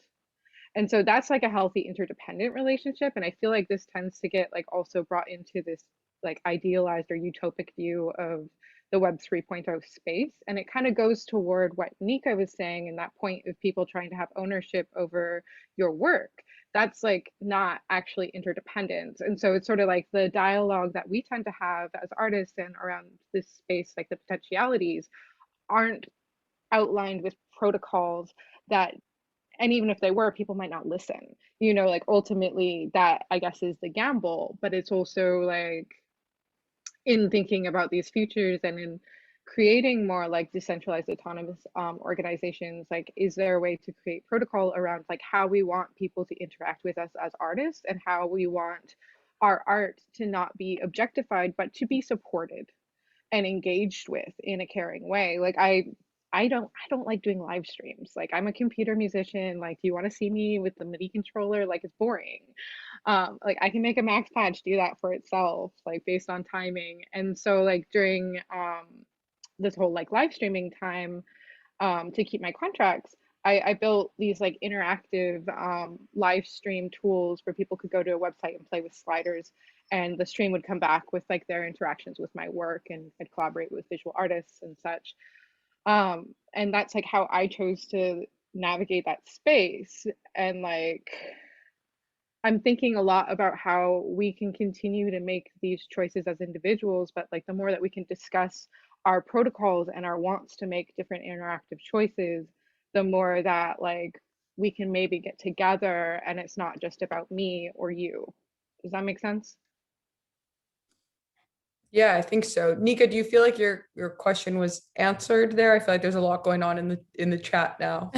And so that's like a healthy interdependent relationship. And I feel like this tends to get like also brought into this like idealized or utopic view of the web 3.0 space. And it kind of goes toward what Nika was saying in that point of people trying to have ownership over your work. That's like not actually interdependence. And so it's sort of like the dialogue that we tend to have as artists and around this space, like the potentialities aren't outlined with protocols that, and even if they were, people might not listen, you know, like ultimately that I guess is the gamble. But it's also like in thinking about these futures and in creating more like decentralized autonomous organizations, like is there a way to create protocol around like how we want people to interact with us as artists and how we want our art to not be objectified but to be supported and engaged with in a caring way. Like I don't like doing live streams. Like I'm a computer musician. Like, do you want to see me with the MIDI controller? Like it's boring. Like I can make a max patch do that for itself, like based on timing. And so like during this whole like live streaming time, to keep my contracts, I built these like interactive live stream tools where people could go to a website and play with sliders, and the stream would come back with like their interactions with my work, and I'd collaborate with visual artists and such. And that's like how I chose to navigate that space. And like, I'm thinking a lot about how we can continue to make these choices as individuals, but like the more that we can discuss our protocols and our wants to make different interactive choices, the more that like we can maybe get together and it's not just about me or you. Does that make sense? Yeah, I think so. Nika, do you feel like your question was answered there? I feel like there's a lot going on in the chat now.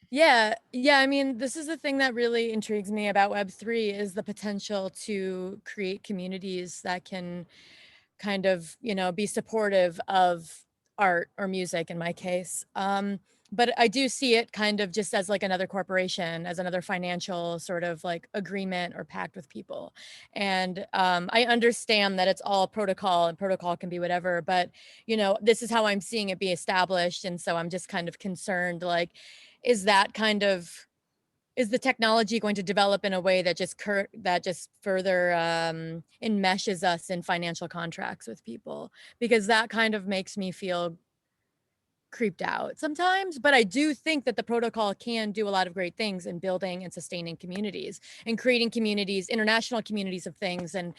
Yeah. I mean, this is the thing that really intrigues me about Web3 is the potential to create communities that can kind of, be supportive of art or music in my case. But I do see it kind of just as like another corporation, as another financial sort of like agreement or pact with people. And I understand that it's all protocol and protocol can be whatever, but this is how I'm seeing it be established. And so I'm just kind of concerned, like, is the technology going to develop in a way that just further enmeshes us in financial contracts with people? Because that kind of makes me feel creeped out sometimes. But I do think that the protocol can do a lot of great things in building and sustaining communities and creating communities, international communities of things. And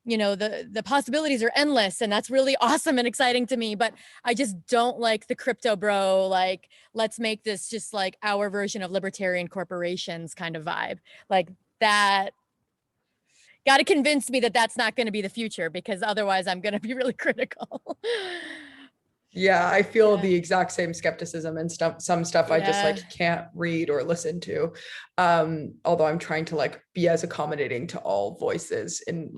the possibilities are endless, and that's really awesome and exciting to me. But I just don't like the crypto bro, like, let's make this just like our version of libertarian corporations kind of vibe. Like that got to convince me that that's not going to be the future, because otherwise I'm going to be really critical. Yeah, I feel Yeah. the exact same skepticism and some stuff I just like can't read or listen to. Although I'm trying to like be as accommodating to all voices in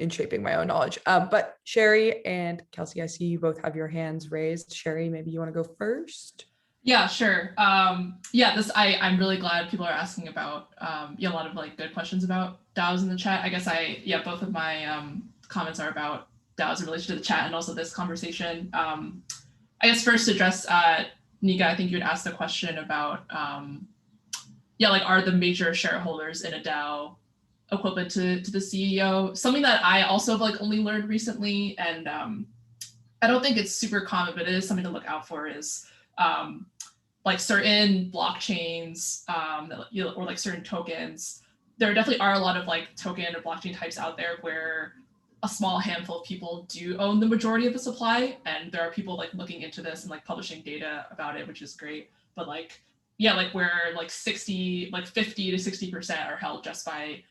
shaping my own knowledge. But Cherie and Kelsey, I see you both have your hands raised. Cherie, maybe you want to go first? Yeah, sure. I'm really glad people are asking about a lot of like good questions about DAOs in the chat. I guess both of my comments are about DAOs in relation to the chat and also this conversation. I guess first to address Nika, I think you had asked a question about are the major shareholders in a DAO equivalent to the CEO? Something that I also have like only learned recently, and I don't think it's super common, but it is something to look out for, is like certain blockchains or like certain tokens. There definitely are a lot of like token or blockchain types out there where a small handful of people do own the majority of the supply, and there are people like looking into this and like publishing data about it, which is great. But like where like 50 to 60% are held just by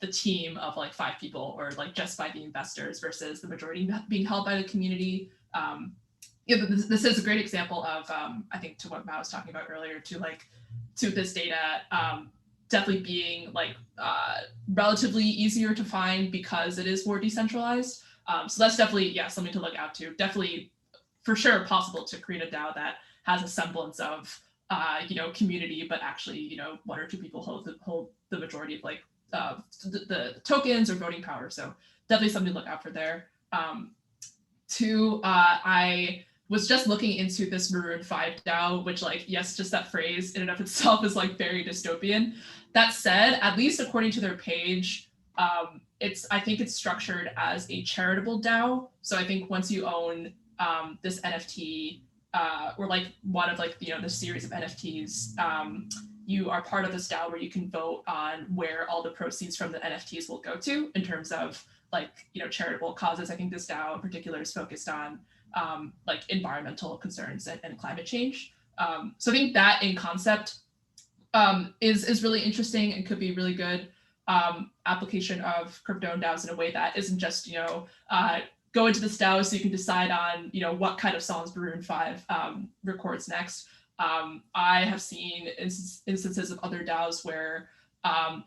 the team of like 5 people, or like just by the investors, versus the majority being held by the community. This is a great example of I think, to what Matt was talking about earlier, to this data definitely being like relatively easier to find because it is more decentralized. So that's definitely something to look out to. Definitely, for sure, possible to create a DAO that has a semblance of community, but actually 1 or 2 people hold the majority of like the tokens or voting power. So definitely something to look out for there. I was just looking into this Maroon 5 DAO, which just that phrase in and of itself is like very dystopian. That said, at least according to their page, I think it's structured as a charitable DAO. So I think once you own this NFT or like one of like the series of NFTs, you are part of this DAO where you can vote on where all the proceeds from the NFTs will go to in terms of charitable causes. I think this DAO in particular is focused on like environmental concerns and climate change. So I think that in concept is really interesting and could be really good application of crypto and DAOs in a way that isn't just go into this DAO so you can decide on what kind of songs Maroon 5 records next. I have seen instances of other DAOs where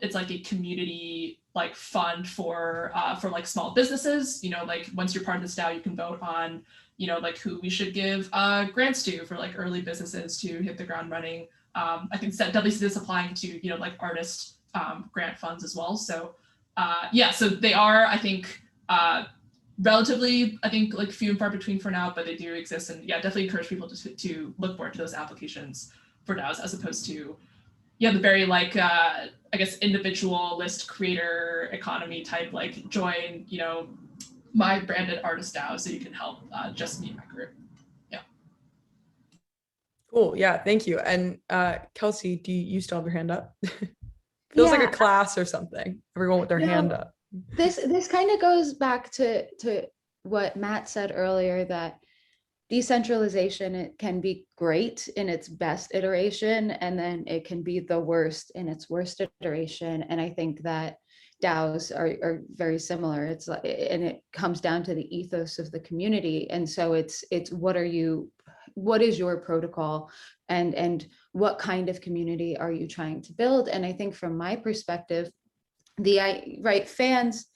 it's like a community like fund for like small businesses. Like once you're part of this DAO, you can vote on like who we should give grants to for like early businesses to hit the ground running. I think definitely see this applying to like artist grant funds as well. So so they are, I think, relatively, I think, like few and far between for now, but they do exist. And yeah, definitely encourage people to look more into those applications for DAOs as opposed to, yeah, the very like, I guess, individualist creator economy type, like join, you know, my branded artist DAO so you can help just me and my group. Yeah. Cool. Yeah. Thank you. And Kelsey, do you still have your hand up? Feels like a class or something. Everyone with their hand up. This kind of goes back to what Matt said earlier, that decentralization, it can be great in its best iteration, and then it can be the worst in its worst iteration. And I think that DAOs are very similar. It's like, and it comes down to the ethos of the community. And so it's what is your protocol, and what kind of community are you trying to build? And I think from my perspective, fans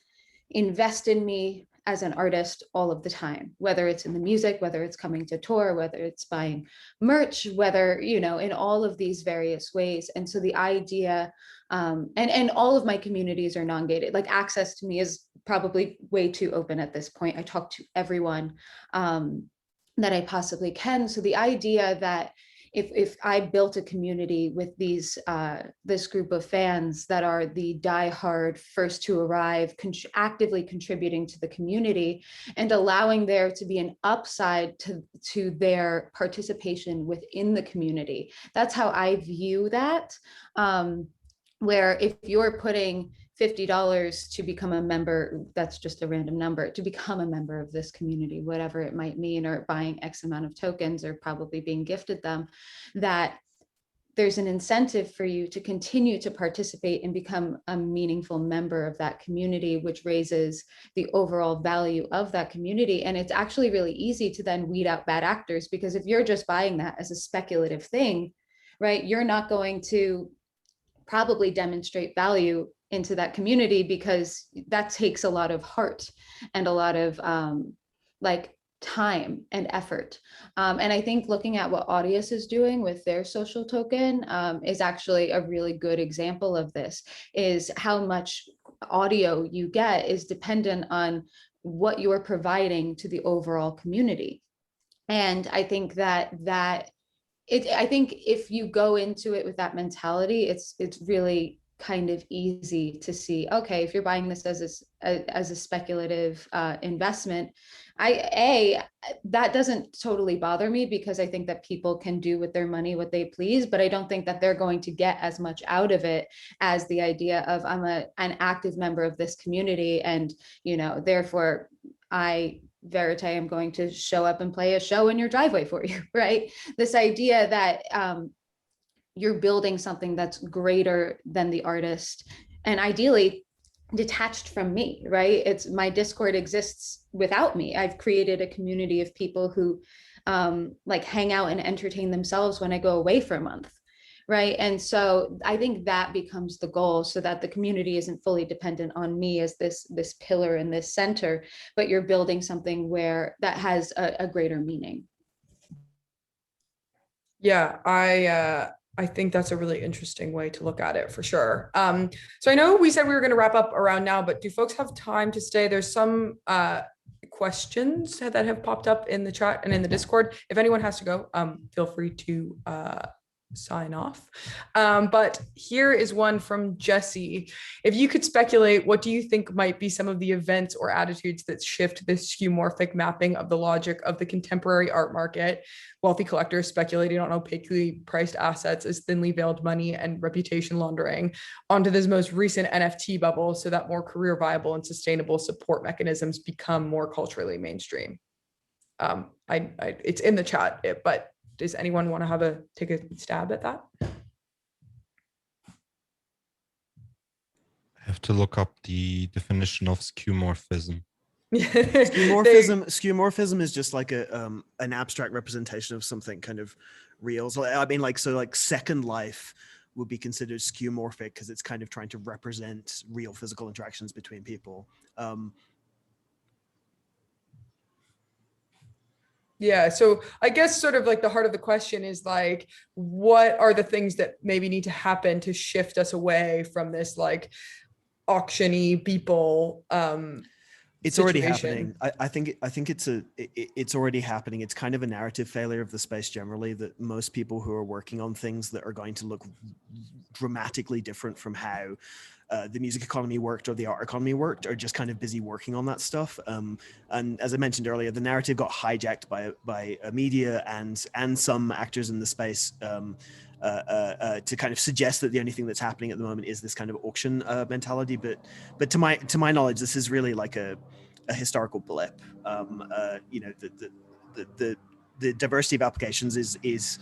invest in me as an artist all of the time, whether it's in the music, whether it's coming to tour, whether it's buying merch, whether, you know, in all of these various ways. And so the idea, and all of my communities are non-gated, like access to me is probably way too open at this point. I talk to everyone that I possibly can. So the idea that if I built a community with this group of fans that are the diehard first to arrive, actively contributing to the community, and allowing there to be an upside to their participation within the community, that's how I view that. Where if you're putting $50 to become a member, that's just a random number, to become a member of this community, whatever it might mean, or buying X amount of tokens, or probably being gifted them, that there's an incentive for you to continue to participate and become a meaningful member of that community, which raises the overall value of that community. And it's actually really easy to then weed out bad actors, because if you're just buying that as a speculative thing, right, you're not going to probably demonstrate value into that community, because that takes a lot of heart and a lot of like time and effort. And I think looking at what Audius is doing with their social token is actually a really good example of this, is how much audio you get is dependent on what you're providing to the overall community. And I think I think if you go into it with that mentality, it's really kind of easy to see, okay, if you're buying this as a speculative investment, that doesn't totally bother me, because I think that people can do with their money what they please, but I don't think that they're going to get as much out of it as the idea of, I'm an active member of this community, and, you know, therefore Verite, I'm going to show up and play a show in your driveway for you, right? This idea that you're building something that's greater than the artist, and ideally detached from me, right? It's my Discord exists without me. I've created a community of people who like hang out and entertain themselves when I go away for a month, right? And so I think that becomes the goal, so that the community isn't fully dependent on me as this pillar in this center, but you're building something where that has a greater meaning. Yeah, I think that's a really interesting way to look at it, for sure. So I know we said we were going to wrap up around now, but do folks have time to stay? There's some questions that have popped up in the chat and in the Discord. If anyone has to go, feel free to sign off. But here is one from Jesse. If you could speculate, what do you think might be some of the events or attitudes that shift this skeuomorphic mapping of the logic of the contemporary art market? Wealthy collectors speculating on opaquely priced assets as thinly veiled money and reputation laundering onto this most recent NFT bubble, so that more career viable and sustainable support mechanisms become more culturally mainstream. It's in the chat, but does anyone want to take a stab at that? I have to look up the definition of skeuomorphism. Skeuomorphism is just like an abstract representation of something kind of real. So I mean, like Second Life would be considered skeuomorphic because it's kind of trying to represent real physical interactions between people. Yeah, so I guess sort of like the heart of the question is like, what are the things that maybe need to happen to shift us away from this like auction-y people? It's already situation. happening. I think it's already happening. It's kind of a narrative failure of the space generally, that most people who are working on things that are going to look dramatically different from how the music economy worked or the art economy worked are just kind of busy working on that stuff. And as I mentioned earlier, the narrative got hijacked by media and some actors in the space to kind of suggest that the only thing that's happening at the moment is this kind of auction mentality. But to my knowledge, this is really like a historical blip. You know, the diversity of applications is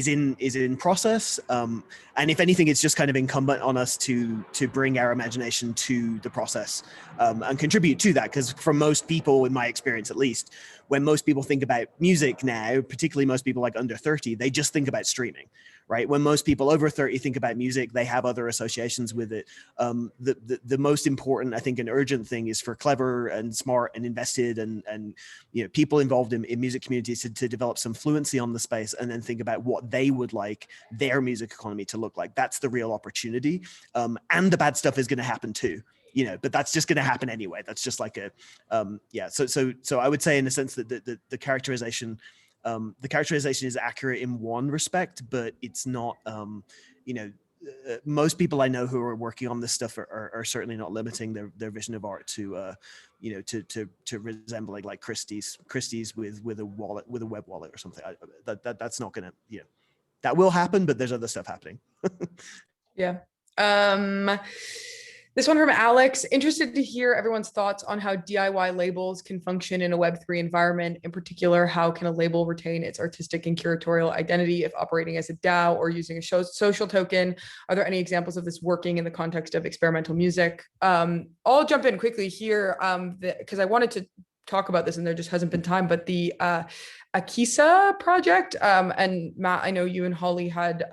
in process, and if anything, it's just kind of incumbent on us to bring our imagination to the process and contribute to that. Because for most people, in my experience at least, when most people think about music now, particularly most people like under 30, they just think about streaming, right? When most people over 30 think about music, they have other associations with it. The most important, I think, and urgent thing is for clever and smart and invested and you know, people involved in music communities to develop some fluency on the space and then think about what they would like their music economy to look like. That's the real opportunity. And the bad stuff is going to happen too, you know, but that's just going to happen anyway. That's just like a, yeah. So I would say in a sense that the characterization is accurate in one respect, but it's not, you know, most people I know who are working on this stuff are certainly not limiting their vision of art to, you know, to resembling like Christie's with a wallet, with a web wallet or something. That's not gonna, you know, that will happen, but there's other stuff happening. Yeah. This one from Alex. Interested to hear everyone's thoughts on how DIY labels can function in a Web3 environment. In particular, how can a label retain its artistic and curatorial identity if operating as a DAO or using a social token? Are there any examples of this working in the context of experimental music? I'll jump in quickly here because I wanted to talk about this and there just hasn't been time, but the Akisa project, and Matt, I know you and Holly had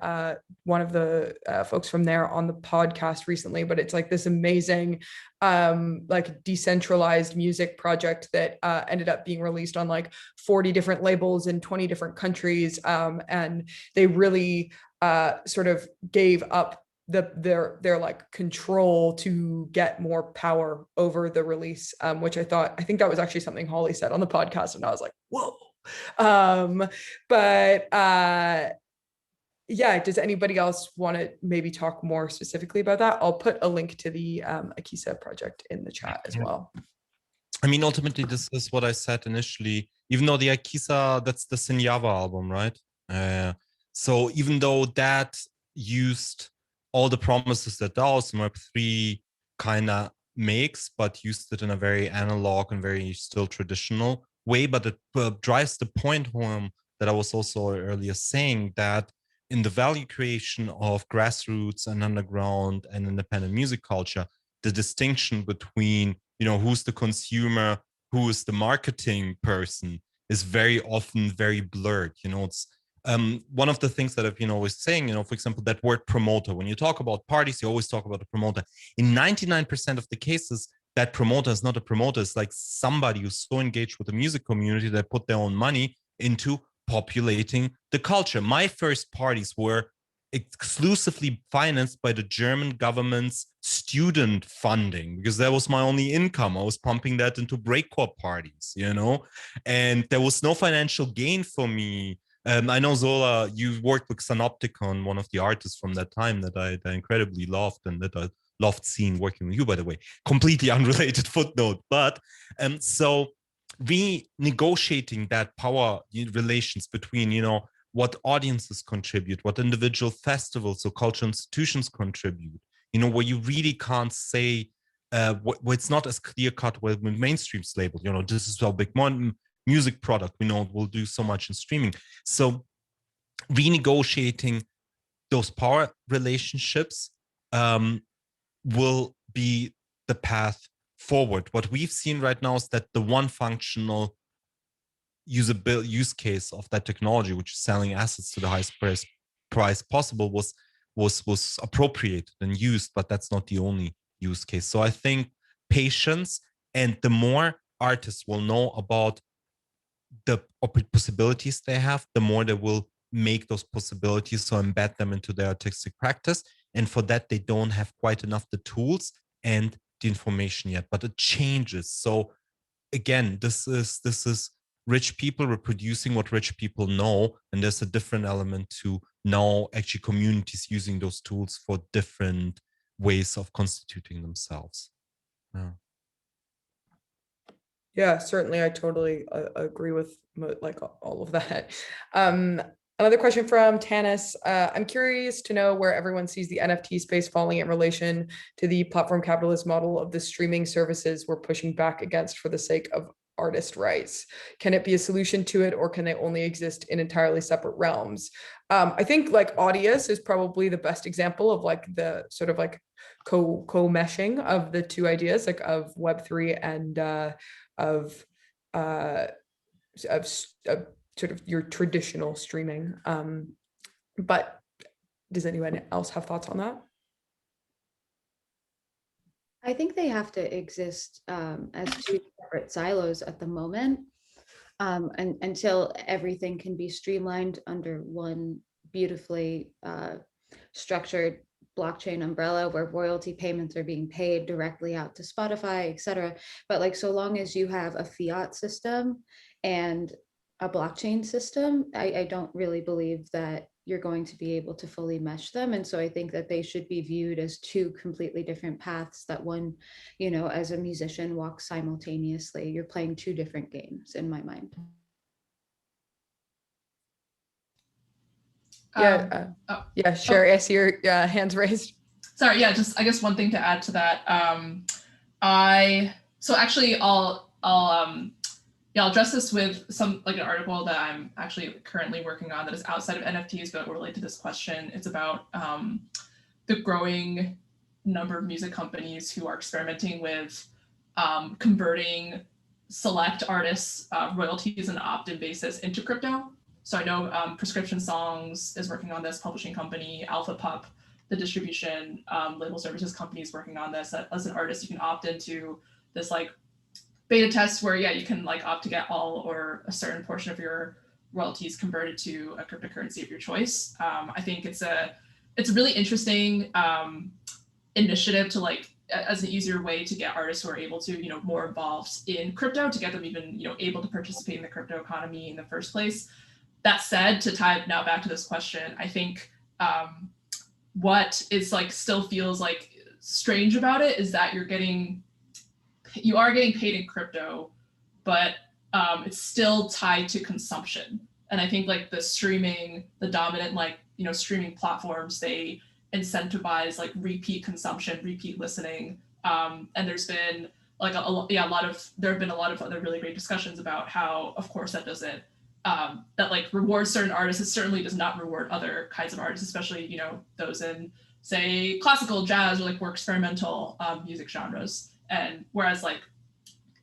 one of the folks from there on the podcast recently, but it's like this amazing like decentralized music project that ended up being released on like 40 different labels in 20 different countries, and they really sort of gave up their like control to get more power over the release, which I think that was actually something Holly said on the podcast, and I was like, whoa. But yeah, does anybody else want to maybe talk more specifically about that? I'll put a link to the Akisa project in the chat as well. I mean, ultimately, this is what I said initially. Even though the Akisa, that's the Sinyava album, right? So even though that used all the promises that DAOs and Web3 kind of makes, but used it in a very analog and very still traditional way, but it drives the point home that I was also earlier saying, that in the value creation of grassroots and underground and independent music culture, the distinction between, you know, who's the consumer, who is the marketing person is very often very blurred. You know, it's one of the things that I've been always saying, you know, for example, that word promoter, when you talk about parties, you always talk about the promoter. In 99% of the cases, that promoter is not a promoter. It's like somebody who's so engaged with the music community that put their own money into populating the culture. My first parties were exclusively financed by the German government's student funding, because that was my only income. I was pumping that into breakcore parties, you know, and there was no financial gain for me. I know, Zola, you worked with Synopticon, one of the artists from that time that I incredibly loved and that I loved seeing working with you, by the way. Completely unrelated footnote. But so renegotiating that power relations between, you know, what audiences contribute, what individual festivals or cultural institutions contribute, you know, where you really can't say, where it's not as clear cut with mainstream's label, you know, this is our big music product, we know it will do so much in streaming. So renegotiating those power relationships will be the path forward. What we've seen right now is that the one functional use case of that technology, which is selling assets to the highest price possible, was appropriated and used, but that's not the only use case. So I think patience, and the more artists will know about the possibilities they have, the more they will make those possibilities, so embed them into their artistic practice. And for that, they don't have quite enough the tools and the information yet, but it changes. So again, this is rich people reproducing what rich people know, and there's a different element to now actually communities using those tools for different ways of constituting themselves. Yeah. Yeah, certainly. I totally agree with like all of that. Another question from Tanis. I'm curious to know where everyone sees the NFT space falling in relation to the platform capitalist model of the streaming services we're pushing back against for the sake of artist rights. Can it be a solution to it, or can they only exist in entirely separate realms? I think like Audius is probably the best example of like the sort of like co-meshing of the two ideas, like of Web3 and of sort of your traditional streaming. But does anyone else have thoughts on that? I think they have to exist as two separate silos at the moment, and until everything can be streamlined under one beautifully structured blockchain umbrella where royalty payments are being paid directly out to Spotify, et cetera. But like, so long as you have a fiat system and a blockchain system, I don't really believe that you're going to be able to fully mesh them. And so I think that they should be viewed as two completely different paths that one, you know, as a musician walks simultaneously. You're playing two different games in my mind. Yeah, yeah, Cherie, I see your hands raised. Sorry, yeah, just I guess one thing to add to that. I'll address this with some like an article that I'm actually currently working on that is outside of NFTs but related to this question. It's about the growing number of music companies who are experimenting with converting select artists' royalties on an opt-in basis into crypto. So I know Prescription Songs is working on this, publishing company, Alpha Pup, the distribution label services company is working on this. That as an artist, you can opt into this like beta test where, yeah, you can like opt to get all or a certain portion of your royalties converted to a cryptocurrency of your choice. I think it's a really interesting initiative to like as an easier way to get artists who are able to, you know, more involved in crypto, to get them even, you know, able to participate in the crypto economy in the first place. That said, to tie now back to this question, I think what is like still feels like strange about it is that you are getting paid in crypto, but it's still tied to consumption. And I think like the dominant like, you know, streaming platforms, they incentivize like repeat consumption, repeat listening. And there's been like there have been a lot of other really great discussions about how, of course, that doesn't that like rewards certain artists. It certainly does not reward other kinds of artists, especially, you know, those in say classical, jazz, or like more experimental music genres. And whereas like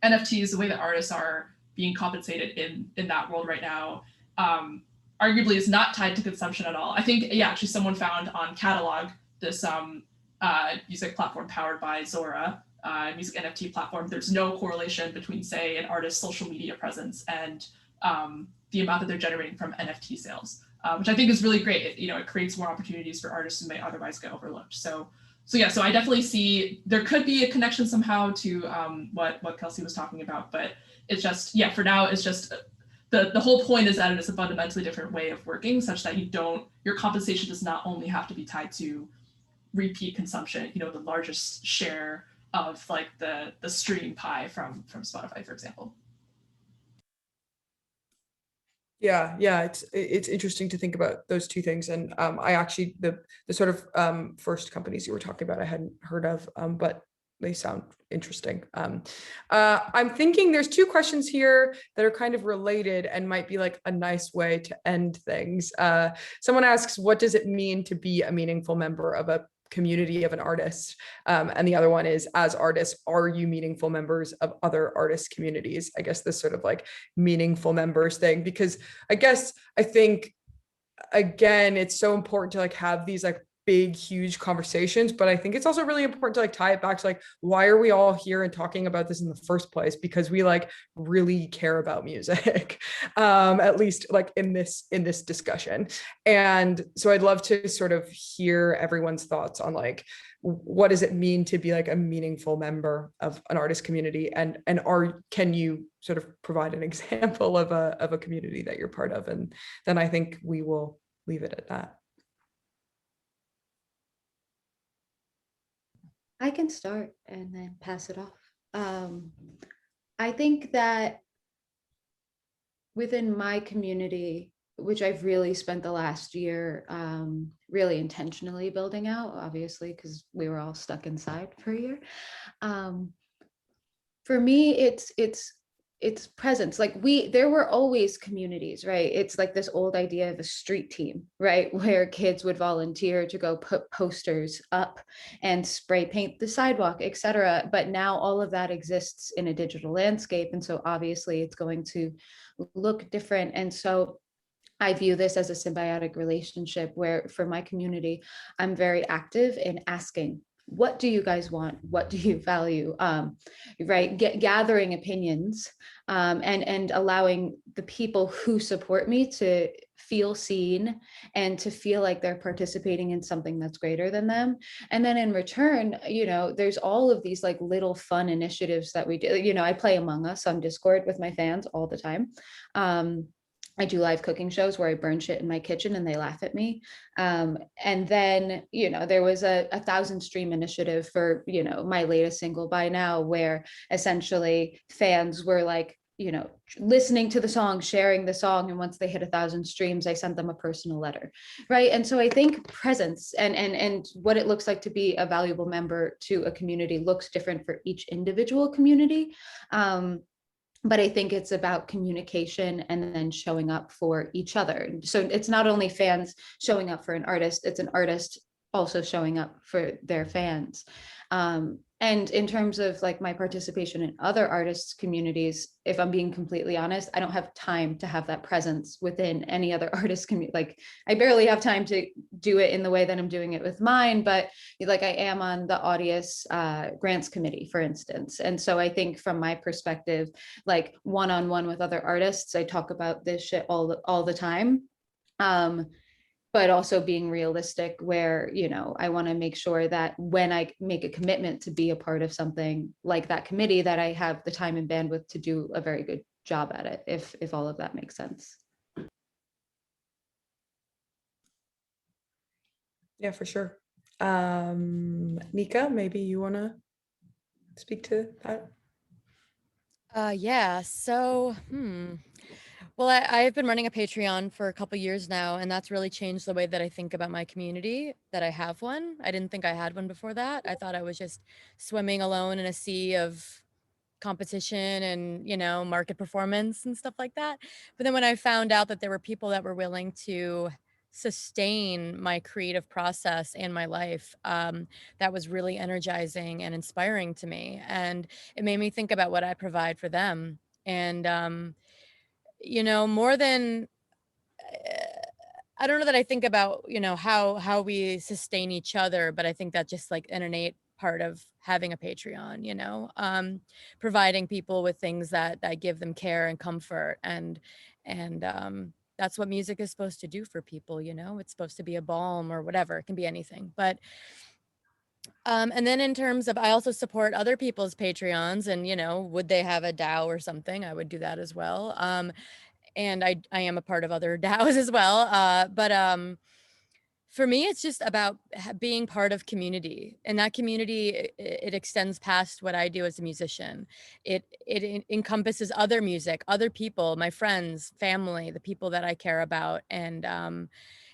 NFTs, the way that artists are being compensated in that world right now, arguably is not tied to consumption at all. I think, yeah, actually someone found on Catalog, this music platform powered by Zora, music NFT platform, there's no correlation between, say, an artist's social media presence and the amount that they're generating from NFT sales, which I think is really great. It creates more opportunities for artists who may otherwise get overlooked. So I definitely see there could be a connection somehow to what Kelsey was talking about, but it's just, yeah, for now, it's just the whole point is that it is a fundamentally different way of working, such that your compensation does not only have to be tied to repeat consumption, the largest share of like the stream pie from Spotify, for example. Yeah, it's interesting to think about those two things. And I actually, the sort of first companies you were talking about, I hadn't heard of, but they sound interesting. I'm thinking there's two questions here that are kind of related and might be like a nice way to end things. Someone asks, what does it mean to be a meaningful member of a community of an artist? And the other one is, as artists, are you meaningful members of other artist communities? I guess this sort of like meaningful members thing, because I think, again, it's so important to like have these like big, huge conversations, but I think it's also really important to like tie it back to like, why are we all here and talking about this in the first place? Because we like really care about music, at least like in this discussion. And so I'd love to sort of hear everyone's thoughts on like, what does it mean to be like a meaningful member of an artist community, and can you sort of provide an example of a community that you're part of? And then I think we will leave it at that. I can start and then pass it off. I think that within my community, which I've really spent the last year really intentionally building out, obviously, because we were all stuck inside for a year. For me, it's presence. Like there were always communities, right? It's like this old idea of a street team, right? Where kids would volunteer to go put posters up and spray paint the sidewalk, etc. But now all of that exists in a digital landscape. And so obviously it's going to look different. And so I view this as a symbiotic relationship where for my community, I'm very active in asking, what do you guys want? What do you value? Right? Gathering opinions and allowing the people who support me to feel seen and to feel like they're participating in something that's greater than them. And then in return, you know, there's all of these like little fun initiatives that we do. You know, I play Among Us on Discord with my fans all the time. I do live cooking shows where I burn shit in my kitchen and they laugh at me. And then, you know, there was a 1,000 stream initiative for, you know, my latest single By Now, where essentially fans were like, you know, listening to the song, sharing the song. And once they hit 1,000 streams, I sent them a personal letter. Right. And so I think presence and what it looks like to be a valuable member to a community looks different for each individual community. But I think it's about communication and then showing up for each other. So it's not only fans showing up for an artist, it's an artist also showing up for their fans. And in terms of like my participation in other artists' communities, if I'm being completely honest, I don't have time to have that presence within any other artist community. Like I barely have time to do it in the way that I'm doing it with mine, but like I am on the Audius grants committee, for instance. And so I think from my perspective, like one-on-one with other artists, I talk about this shit all the time. But also being realistic where, you know, I want to make sure that when I make a commitment to be a part of something like that committee, that I have the time and bandwidth to do a very good job at it, if all of that makes sense. Yeah, for sure. Nika, maybe you want to speak to that? Yeah, so, well, I've been running a Patreon for a couple years now, and that's really changed the way that I think about my community, that I have one. I didn't think I had one before that. I thought I was just swimming alone in a sea of competition and, you know, market performance and stuff like that. But then when I found out that there were people that were willing to sustain my creative process and my life, that was really energizing and inspiring to me. And it made me think about what I provide for them. And, you know, more than I don't know that I think about, you know, how we sustain each other, but I think that's just like an innate part of having a Patreon, you know, providing people with things that give them care and comfort. And that's what music is supposed to do for people, you know. It's supposed to be a balm or whatever. It can be anything. But and then in terms of, I also support other people's Patreons, and, you know, would they have a DAO or something, I would do that as well. And I am a part of other DAOs as well. But for me, it's just about being part of community, and that community, it extends past what I do as a musician. It encompasses other music, other people, my friends, family, the people that I care about. And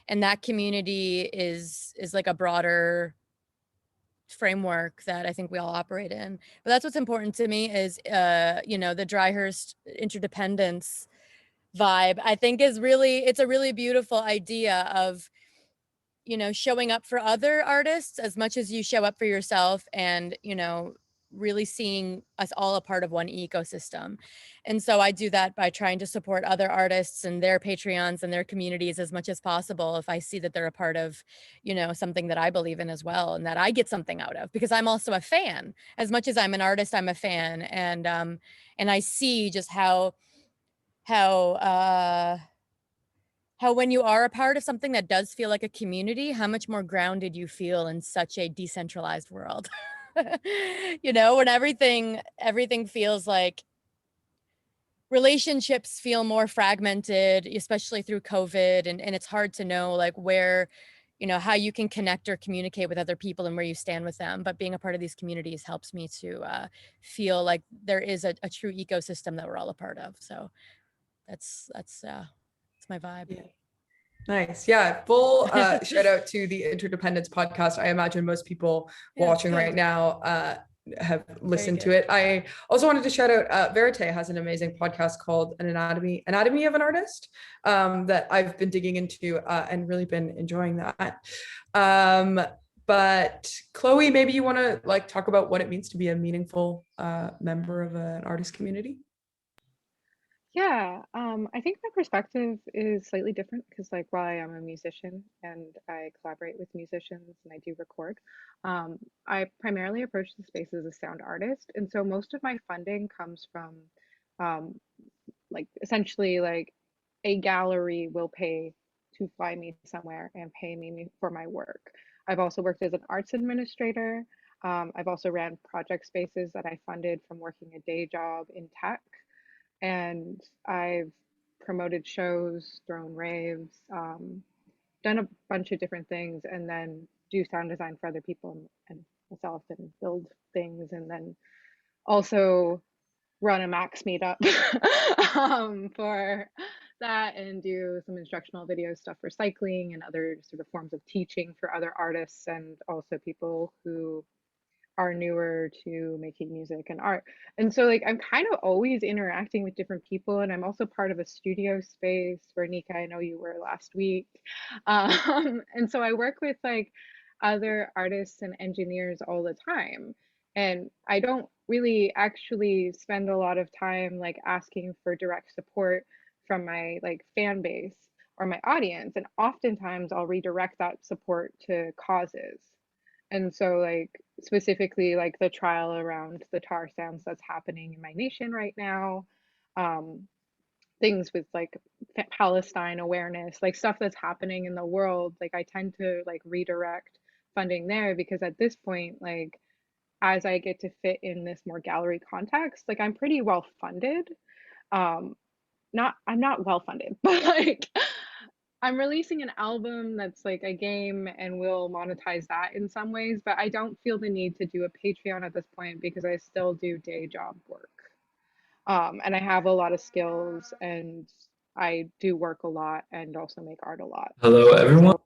that community is like a broader framework that I think we all operate in. But that's what's important to me is, you know, the Dryhurst interdependence vibe, I think it's a really beautiful idea of, you know, showing up for other artists as much as you show up for yourself, and, you know, really seeing us all a part of one ecosystem. And so I do that by trying to support other artists and their Patreons and their communities as much as possible if I see that they're a part of, something that I believe in as well and that I get something out of, because I'm also a fan. As much as I'm an artist, I'm a fan. And I see just how when you are a part of something that does feel like a community, how much more grounded you feel in such a decentralized world. When everything feels like relationships feel more fragmented, especially through COVID, and it's hard to know like where, how you can connect or communicate with other people and where you stand with them. But being a part of these communities helps me to feel like there is a true ecosystem that we're all a part of. So that's my vibe. Yeah. Nice. Yeah. Full shout out to the Interdependence podcast. I imagine most people watching right now have listened to it. I also wanted to shout out Verite has an amazing podcast called An Anatomy of an Artist that I've been digging into and really been enjoying that. But Chloe, maybe you want to like talk about what it means to be a meaningful member of an artist community. Yeah, I think my perspective is slightly different because, like, while I am a musician and I collaborate with musicians and I do record, I primarily approach the space as a sound artist, and so most of my funding comes from, um, like, essentially, like, a gallery will pay to fly me somewhere and pay me for my work. I've also worked as an arts administrator. I've also ran project spaces that I funded from working a day job in tech. And I've promoted shows, thrown raves, done a bunch of different things, and then do sound design for other people and myself and build things, and then also run a Max meetup for that and do some instructional video stuff for cycling and other sort of forms of teaching for other artists and also people who are newer to making music and art. And so like I'm kind of always interacting with different people, and I'm also part of a studio space where Nika, I know you were last week. And so I work with like other artists and engineers all the time. And I don't really actually spend a lot of time like asking for direct support from my like fan base or my audience. And oftentimes I'll redirect that support to causes. And so like specifically like the trial around the tar sands that's happening in my nation right now, things with like Palestine awareness, like stuff that's happening in the world, like I tend to like redirect funding there because at this point, like as I get to fit in this more gallery context, like I'm pretty well funded. I'm not well funded, but like I'm releasing an album that's like a game and we'll monetize that in some ways, but I don't feel the need to do a Patreon at this point because I still do day job work. And I have a lot of skills and I do work a lot and also make art a lot. Hello, everyone.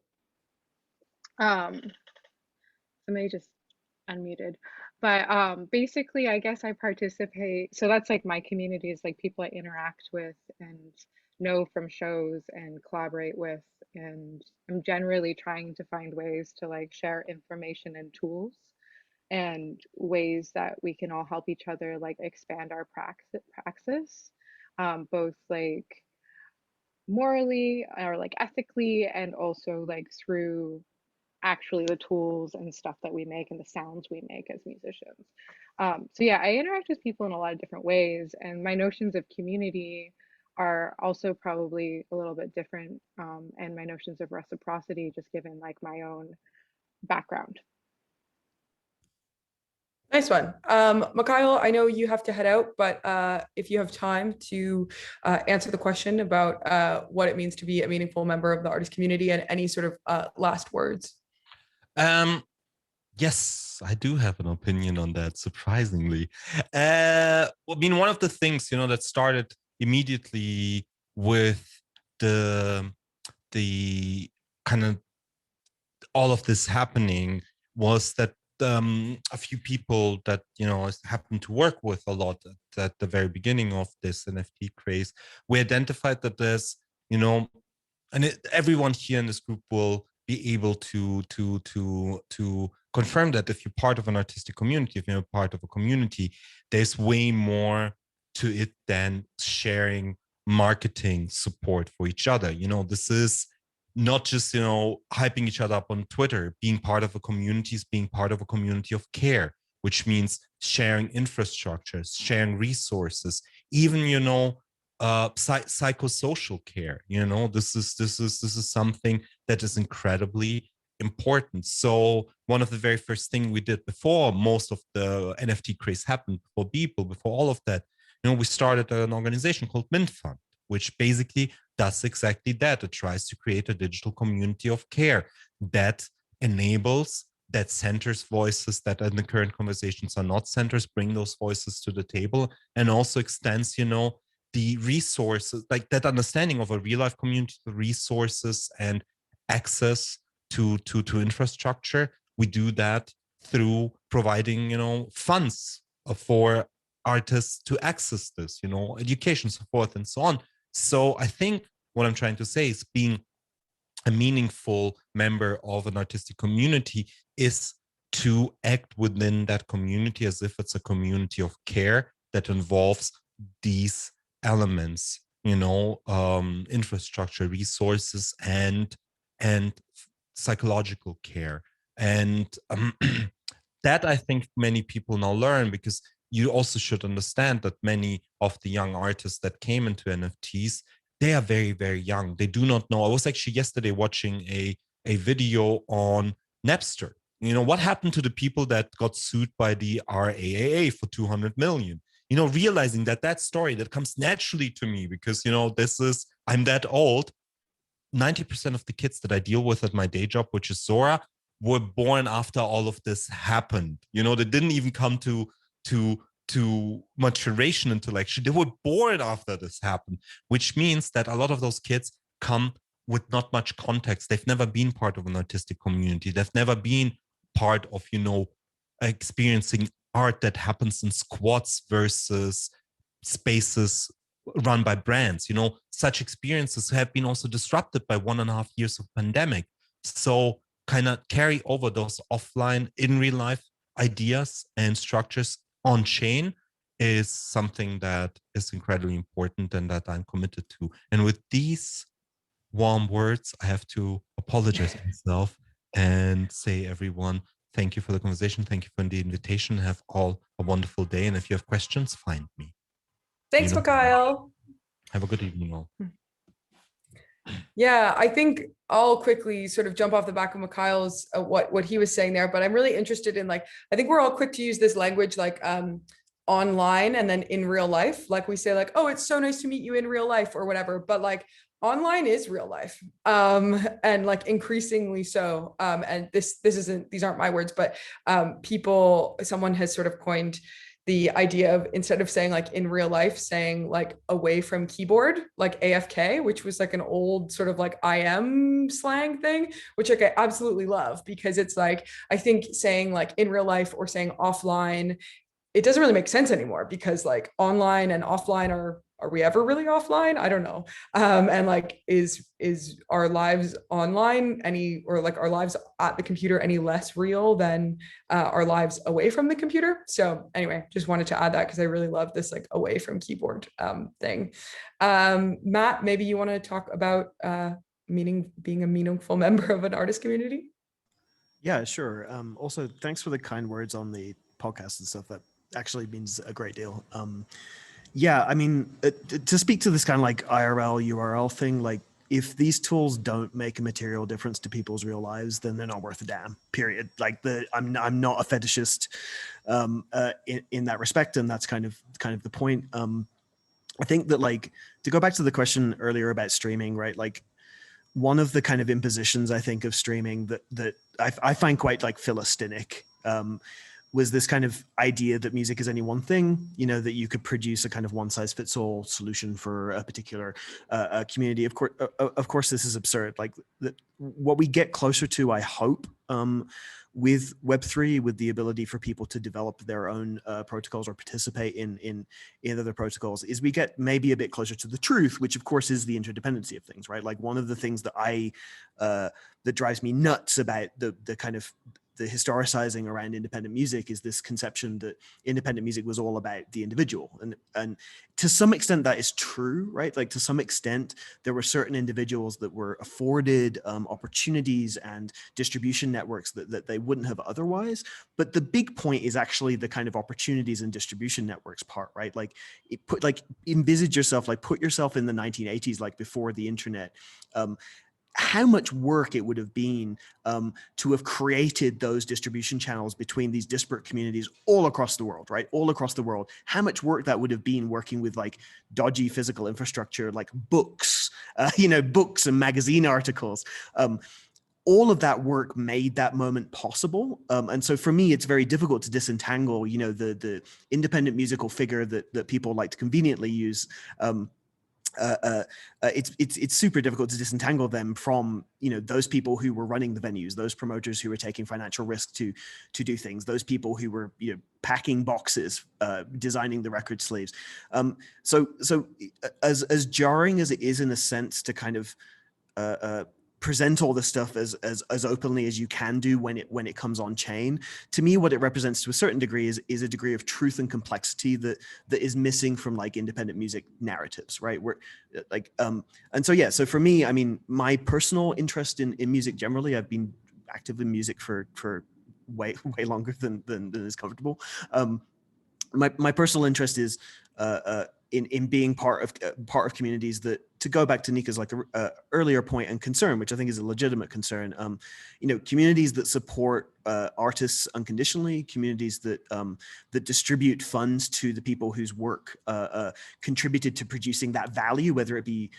Somebody just unmuted. But basically, I guess I participate. So that's like my community is like people I interact with and know from shows and collaborate with. And I'm generally trying to find ways to like share information and tools and ways that we can all help each other like expand our praxis, both like morally or like ethically and also like through actually the tools and stuff that we make and the sounds we make as musicians. So yeah, I interact with people in a lot of different ways, and my notions of community are also probably a little bit different, and my notions of reciprocity just given like my own background. Nice one. Michail, I know you have to head out, but if you have time to answer the question about what it means to be a meaningful member of the artist community and any sort of last words. Yes, I do have an opinion on that, surprisingly. I mean, one of the things, that started immediately with the kind of all of this happening was that a few people that I happened to work with a lot at the very beginning of this NFT craze, we identified that there's and everyone here in this group will be able to confirm that if you're part of an artistic community, if you're part of a community, there's way more to it than sharing marketing support for each other. This is not just, hyping each other up on Twitter. Being part of a community is being part of a community of care, which means sharing infrastructures, sharing resources, even, psychosocial care. This is something that is incredibly important. So one of the very first things we did before most of the NFT craze happened, before all of that, we started an organization called Mint Fund, which basically does exactly that. It tries to create a digital community of care that enables, that centers voices that in the current conversations are not centers, bring those voices to the table, and also extends, the resources, like that understanding of a real life community, the resources and access to infrastructure. We do that through providing, funds for artists to access this, education, so forth and so on. So I think what I'm trying to say is being a meaningful member of an artistic community is to act within that community as if it's a community of care that involves these elements, infrastructure, resources, and psychological care. And that I think many people now learn, because you also should understand that many of the young artists that came into NFTs, they are very, very young. They do not know. I was actually yesterday watching a video on Napster. What happened to the people that got sued by the RAAA for 200 million? Realizing that story that comes naturally to me because, I'm that old. 90% of the kids that I deal with at my day job, which is Zora, were born after all of this happened. They didn't even come to maturation intellectually. They were born after this happened, which means that a lot of those kids come with not much context. They've never been part of an artistic community. They've never been part of, experiencing art that happens in squats versus spaces run by brands. Such experiences have been also disrupted by 1.5 years of pandemic. So kind of carry over those offline in real life ideas and structures on chain is something that is incredibly important and that I'm committed to. And with these warm words, I have to apologize myself and say, everyone, thank you for the conversation. Thank you for the invitation. Have all a wonderful day. And if you have questions, find me. Thanks, Michail. Have a good evening all. Yeah, I think I'll quickly sort of jump off the back of Michail's what he was saying there, but I'm really interested in, I think we're all quick to use this language online and then in real life. We say oh, it's so nice to meet you in real life or whatever, but online is real life, and increasingly so. And these aren't my words, but someone has sort of coined the idea of, instead of saying in real life, saying away from keyboard, AFK, which was an old sort of IM slang thing, which I absolutely love, because it's I think saying in real life or saying offline, it doesn't really make sense anymore, because online and offline are we ever really offline? I don't know. And is our lives online our lives at the computer any less real than our lives away from the computer? So anyway, just wanted to add that because I really love this away from keyboard thing. Matt, maybe you want to talk about being a meaningful member of an artist community? Yeah, sure. Also, thanks for the kind words on the podcast and stuff. That actually means a great deal. Yeah, I mean, to speak to this kind of IRL URL thing, if these tools don't make a material difference to people's real lives, then they're not worth a damn. Period. I'm not a fetishist in that respect, and that's kind of the point. I think that to go back to the question earlier about streaming, right? One of the kind of impositions I think of streaming that I find quite philistinic. Was this kind of idea that music is only one thing, that you could produce a kind of one size fits all solution for a particular community. Of course, this is absurd. What we get closer to, I hope, with Web3, with the ability for people to develop their own protocols or participate in other protocols, is we get maybe a bit closer to the truth, which of course is the interdependency of things, right? One of the things that that drives me nuts about the kind of historicizing around independent music is this conception that independent music was all about the individual, and to some extent that is true, right? Like to some extent there were certain individuals that were afforded opportunities and distribution networks that they wouldn't have otherwise. But the big point is actually the kind of opportunities and distribution networks part, right? Like envisage yourself, like put yourself in the 1980s, like before the internet. How much work it would have been to have created those distribution channels between these disparate communities all across the world, right? All across the world. How much work that would have been working with like dodgy physical infrastructure, like books, books and magazine articles. All of that work made that moment possible. And so for me, it's very difficult to disentangle, the independent musical figure that people like to conveniently use. It's super difficult to disentangle them from those people who were running the venues, those promoters who were taking financial risk to do things, those people who were packing boxes, designing the record sleeves. So as jarring as it is in a sense to kind of present all this stuff as openly as you can do when it comes on chain, to me what it represents to a certain degree is a degree of truth and complexity that is missing from like independent music narratives, right? Where like and so yeah, so for me, I mean, my personal interest in music generally, I've been active in music for way longer than is comfortable. My personal interest is in being part of communities that, to go back to Nika's like earlier point and concern, which I think is a legitimate concern, communities that support artists unconditionally, communities that distribute funds to the people whose work contributed to producing that value, whether it be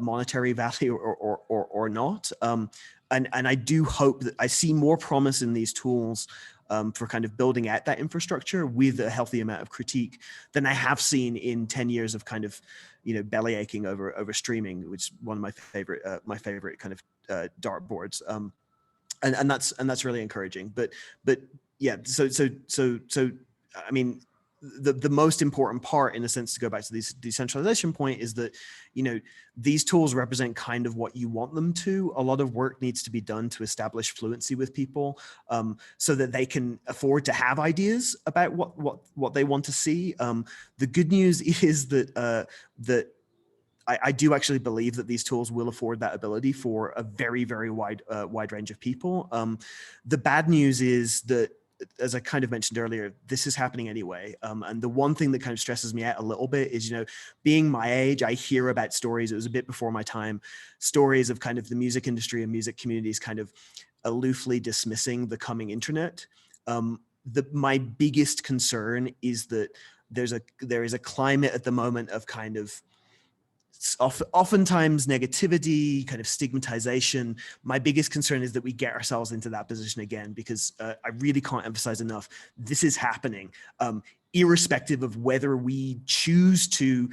monetary value or not. And I do hope that I see more promise in these tools for kind of building out that infrastructure with a healthy amount of critique than I have seen in 10 years of kind of, belly aching over streaming, which is one of my favorite kind of dartboards. And that's really encouraging. But yeah, so I mean, the most important part, in a sense, to go back to this decentralization point, is that these tools represent kind of what you want them to. A lot of work needs to be done to establish fluency with people, so that they can afford to have ideas about what they want to see. The good news is that I do actually believe that these tools will afford that ability for a very, very wide range of people. The bad news is that, as I kind of mentioned earlier, this is happening anyway. And the one thing that kind of stresses me out a little bit is, being my age, I hear about stories, it was a bit before my time, stories of kind of the music industry and music communities kind of aloofly dismissing the coming internet. My biggest concern is that there is a climate at the moment of kind of oftentimes negativity, kind of stigmatization. My biggest concern is that we get ourselves into that position again, because I really can't emphasize enough, this is happening, irrespective of whether we choose to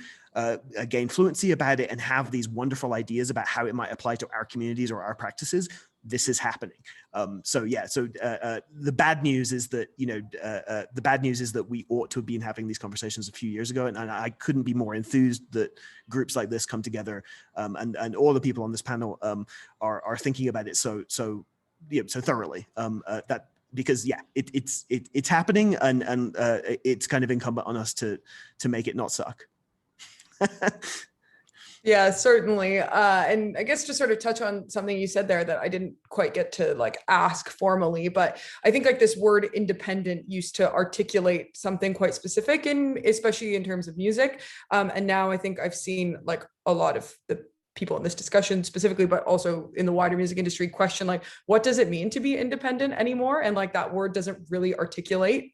gain fluency about it and have these wonderful ideas about how it might apply to our communities or our practices. This is happening. So the bad news is that we ought to have been having these conversations a few years ago, and I couldn't be more enthused that groups like this come together, and all the people on this panel are thinking about it so thoroughly. That because it's happening, and it's kind of incumbent on us to make it not suck. Yeah, certainly. And I guess to sort of touch on something you said there that I didn't quite get to like ask formally, but I think like this word independent used to articulate something quite specific, especially in terms of music. And now I think I've seen like a lot of the people in this discussion specifically, but also in the wider music industry, question like, what does it mean to be independent anymore? And like that word doesn't really articulate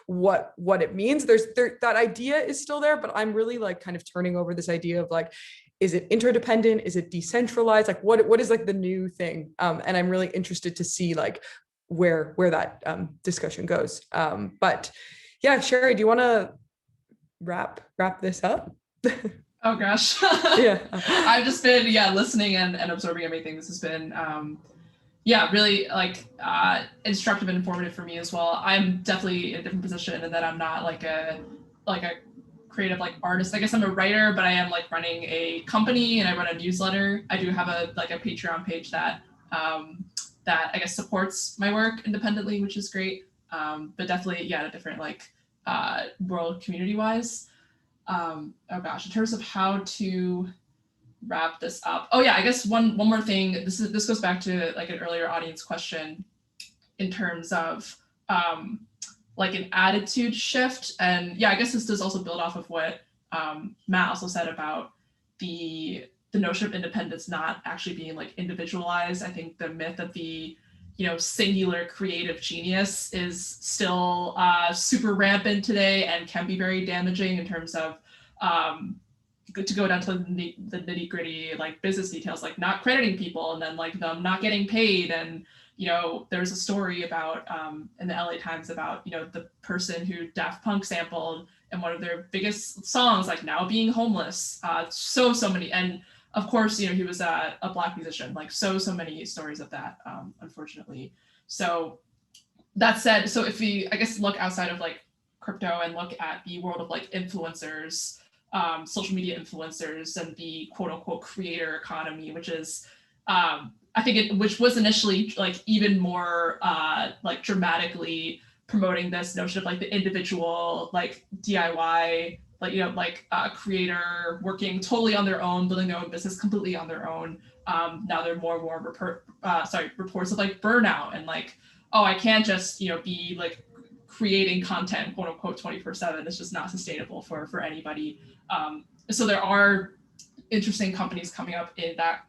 what it means. That idea is still there, but I'm really like kind of turning over this idea of like, is it interdependent? Is it decentralized? Like what is like the new thing? And I'm really interested to see like where that discussion goes. But yeah, Cherie, do you want to wrap this up? Oh gosh. Yeah. I've just been listening and absorbing everything. This has been really like instructive and informative for me as well. I'm definitely in a different position in that I'm not like a creative like artist. I guess I'm a writer, but I am like running a company and I run a newsletter. I do have a Patreon page that that I guess supports my work independently, which is great. But definitely, yeah, a different like world community wise. Oh gosh, in terms of how to wrap this up. Oh yeah, I guess one more thing. This goes back to like an earlier audience question in terms of like an attitude shift. And yeah, I guess this does also build off of what Matt also said about the notion of independence not actually being like individualized. I think the myth of the singular creative genius is still super rampant today and can be very damaging in terms of to go down to the nitty gritty like business details, like not crediting people and then like them not getting paid. And there's a story about in the LA Times about the person who Daft Punk sampled in one of their biggest songs, like now being homeless. So many, and of course he was a Black musician. Like so many stories of that, unfortunately. So that said, so if we I guess look outside of like crypto and look at the world of like influencers, social media influencers, and the quote unquote creator economy, which is I think which was initially like even more like dramatically promoting this notion of like the individual like DIY like creator working totally on their own, building their own business completely on their own. Now there are more and more reports of like burnout and like, oh, I can't just be like creating content quote unquote 24/7. It's just not sustainable for anybody. So there are interesting companies coming up in that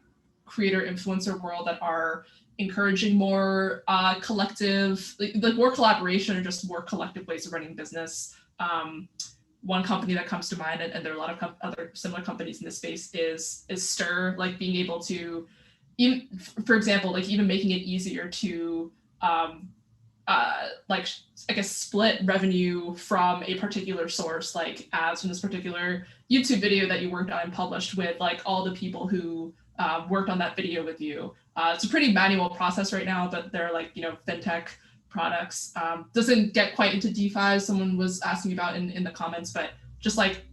creator influencer world that are encouraging more collective, like more collaboration or just more collective ways of running business. One company that comes to mind, and there are a lot of other similar companies in this space, is Stir, like being able to, even, for example, like even making it easier to like I guess split revenue from a particular source, like ads from this particular YouTube video that you worked on and published with like all the people who worked on that video with you. It's a pretty manual process right now, but there are like fintech products. Doesn't get quite into DeFi, as someone was asking about in the comments, but just like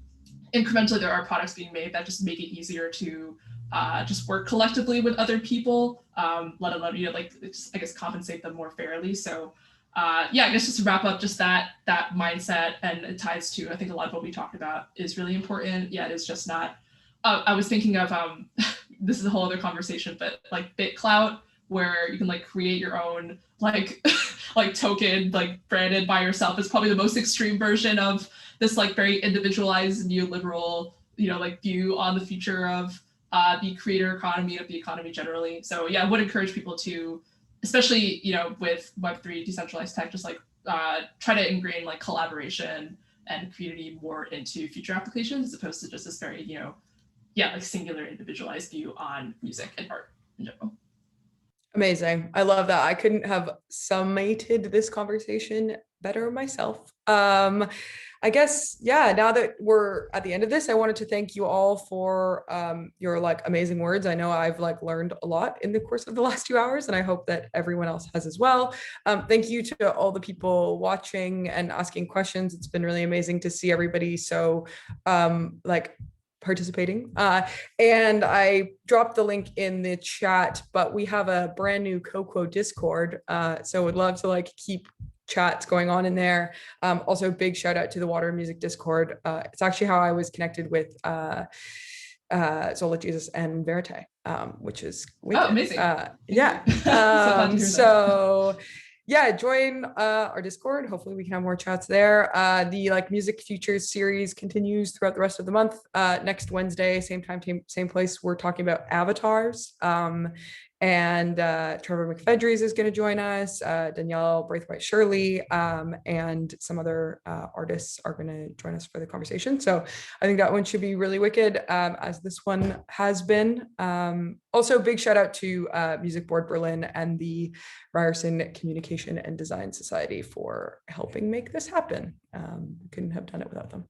incrementally there are products being made that just make it easier to just work collectively with other people, let alone like I guess compensate them more fairly. So yeah, I guess just to wrap up, just that mindset, and it ties to I think a lot of what we talked about is really important. Yeah, it is just not. I was thinking of this is a whole other conversation, but like BitClout, where you can like create your own like like token like branded by yourself, is probably the most extreme version of this like very individualized neoliberal like view on the future of the creator economy, of the economy generally. So yeah, I would encourage people to, especially with Web3 decentralized tech, just like try to ingrain like collaboration and community more into future applications, as opposed to just this very like singular individualized view on music and art in general. Amazing. I love that. I couldn't have summated this conversation better myself. I guess, yeah, now that we're at the end of this, I wanted to thank you all for your like amazing words. I know I've like learned a lot in the course of the last 2 hours, and I hope that everyone else has as well. Thank you to all the people watching and asking questions. It's been really amazing to see everybody so like participating. And I dropped the link in the chat, but we have a brand new QUO Discord. So would love to like keep chats going on in there. Also big shout out to the Water and Music Discord. It's actually how I was connected with Zola Jesus and Verite, which is wicked. Oh, amazing. Yeah. So yeah, join our Discord. Hopefully we can have more chats there. The like Music Futures series continues throughout the rest of the month. Next Wednesday, same time, same place, we're talking about avatars. And Trevor McFedries is going to join us, Danielle Braithwaite Shirley, and some other artists are going to join us for the conversation. So I think that one should be really wicked, as this one has been. Also, big shout out to Music Board Berlin and the Ryerson Communication and Design Society for helping make this happen. Couldn't have done it without them.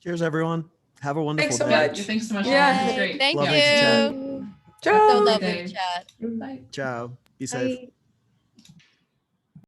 Cheers, everyone. Have a wonderful Thanks so day. much. Thanks so much. Yeah. This is great. Thank Lovely to chat. you. Ciao. So lovely Day. to chat. Bye. Ciao. Be safe. Bye.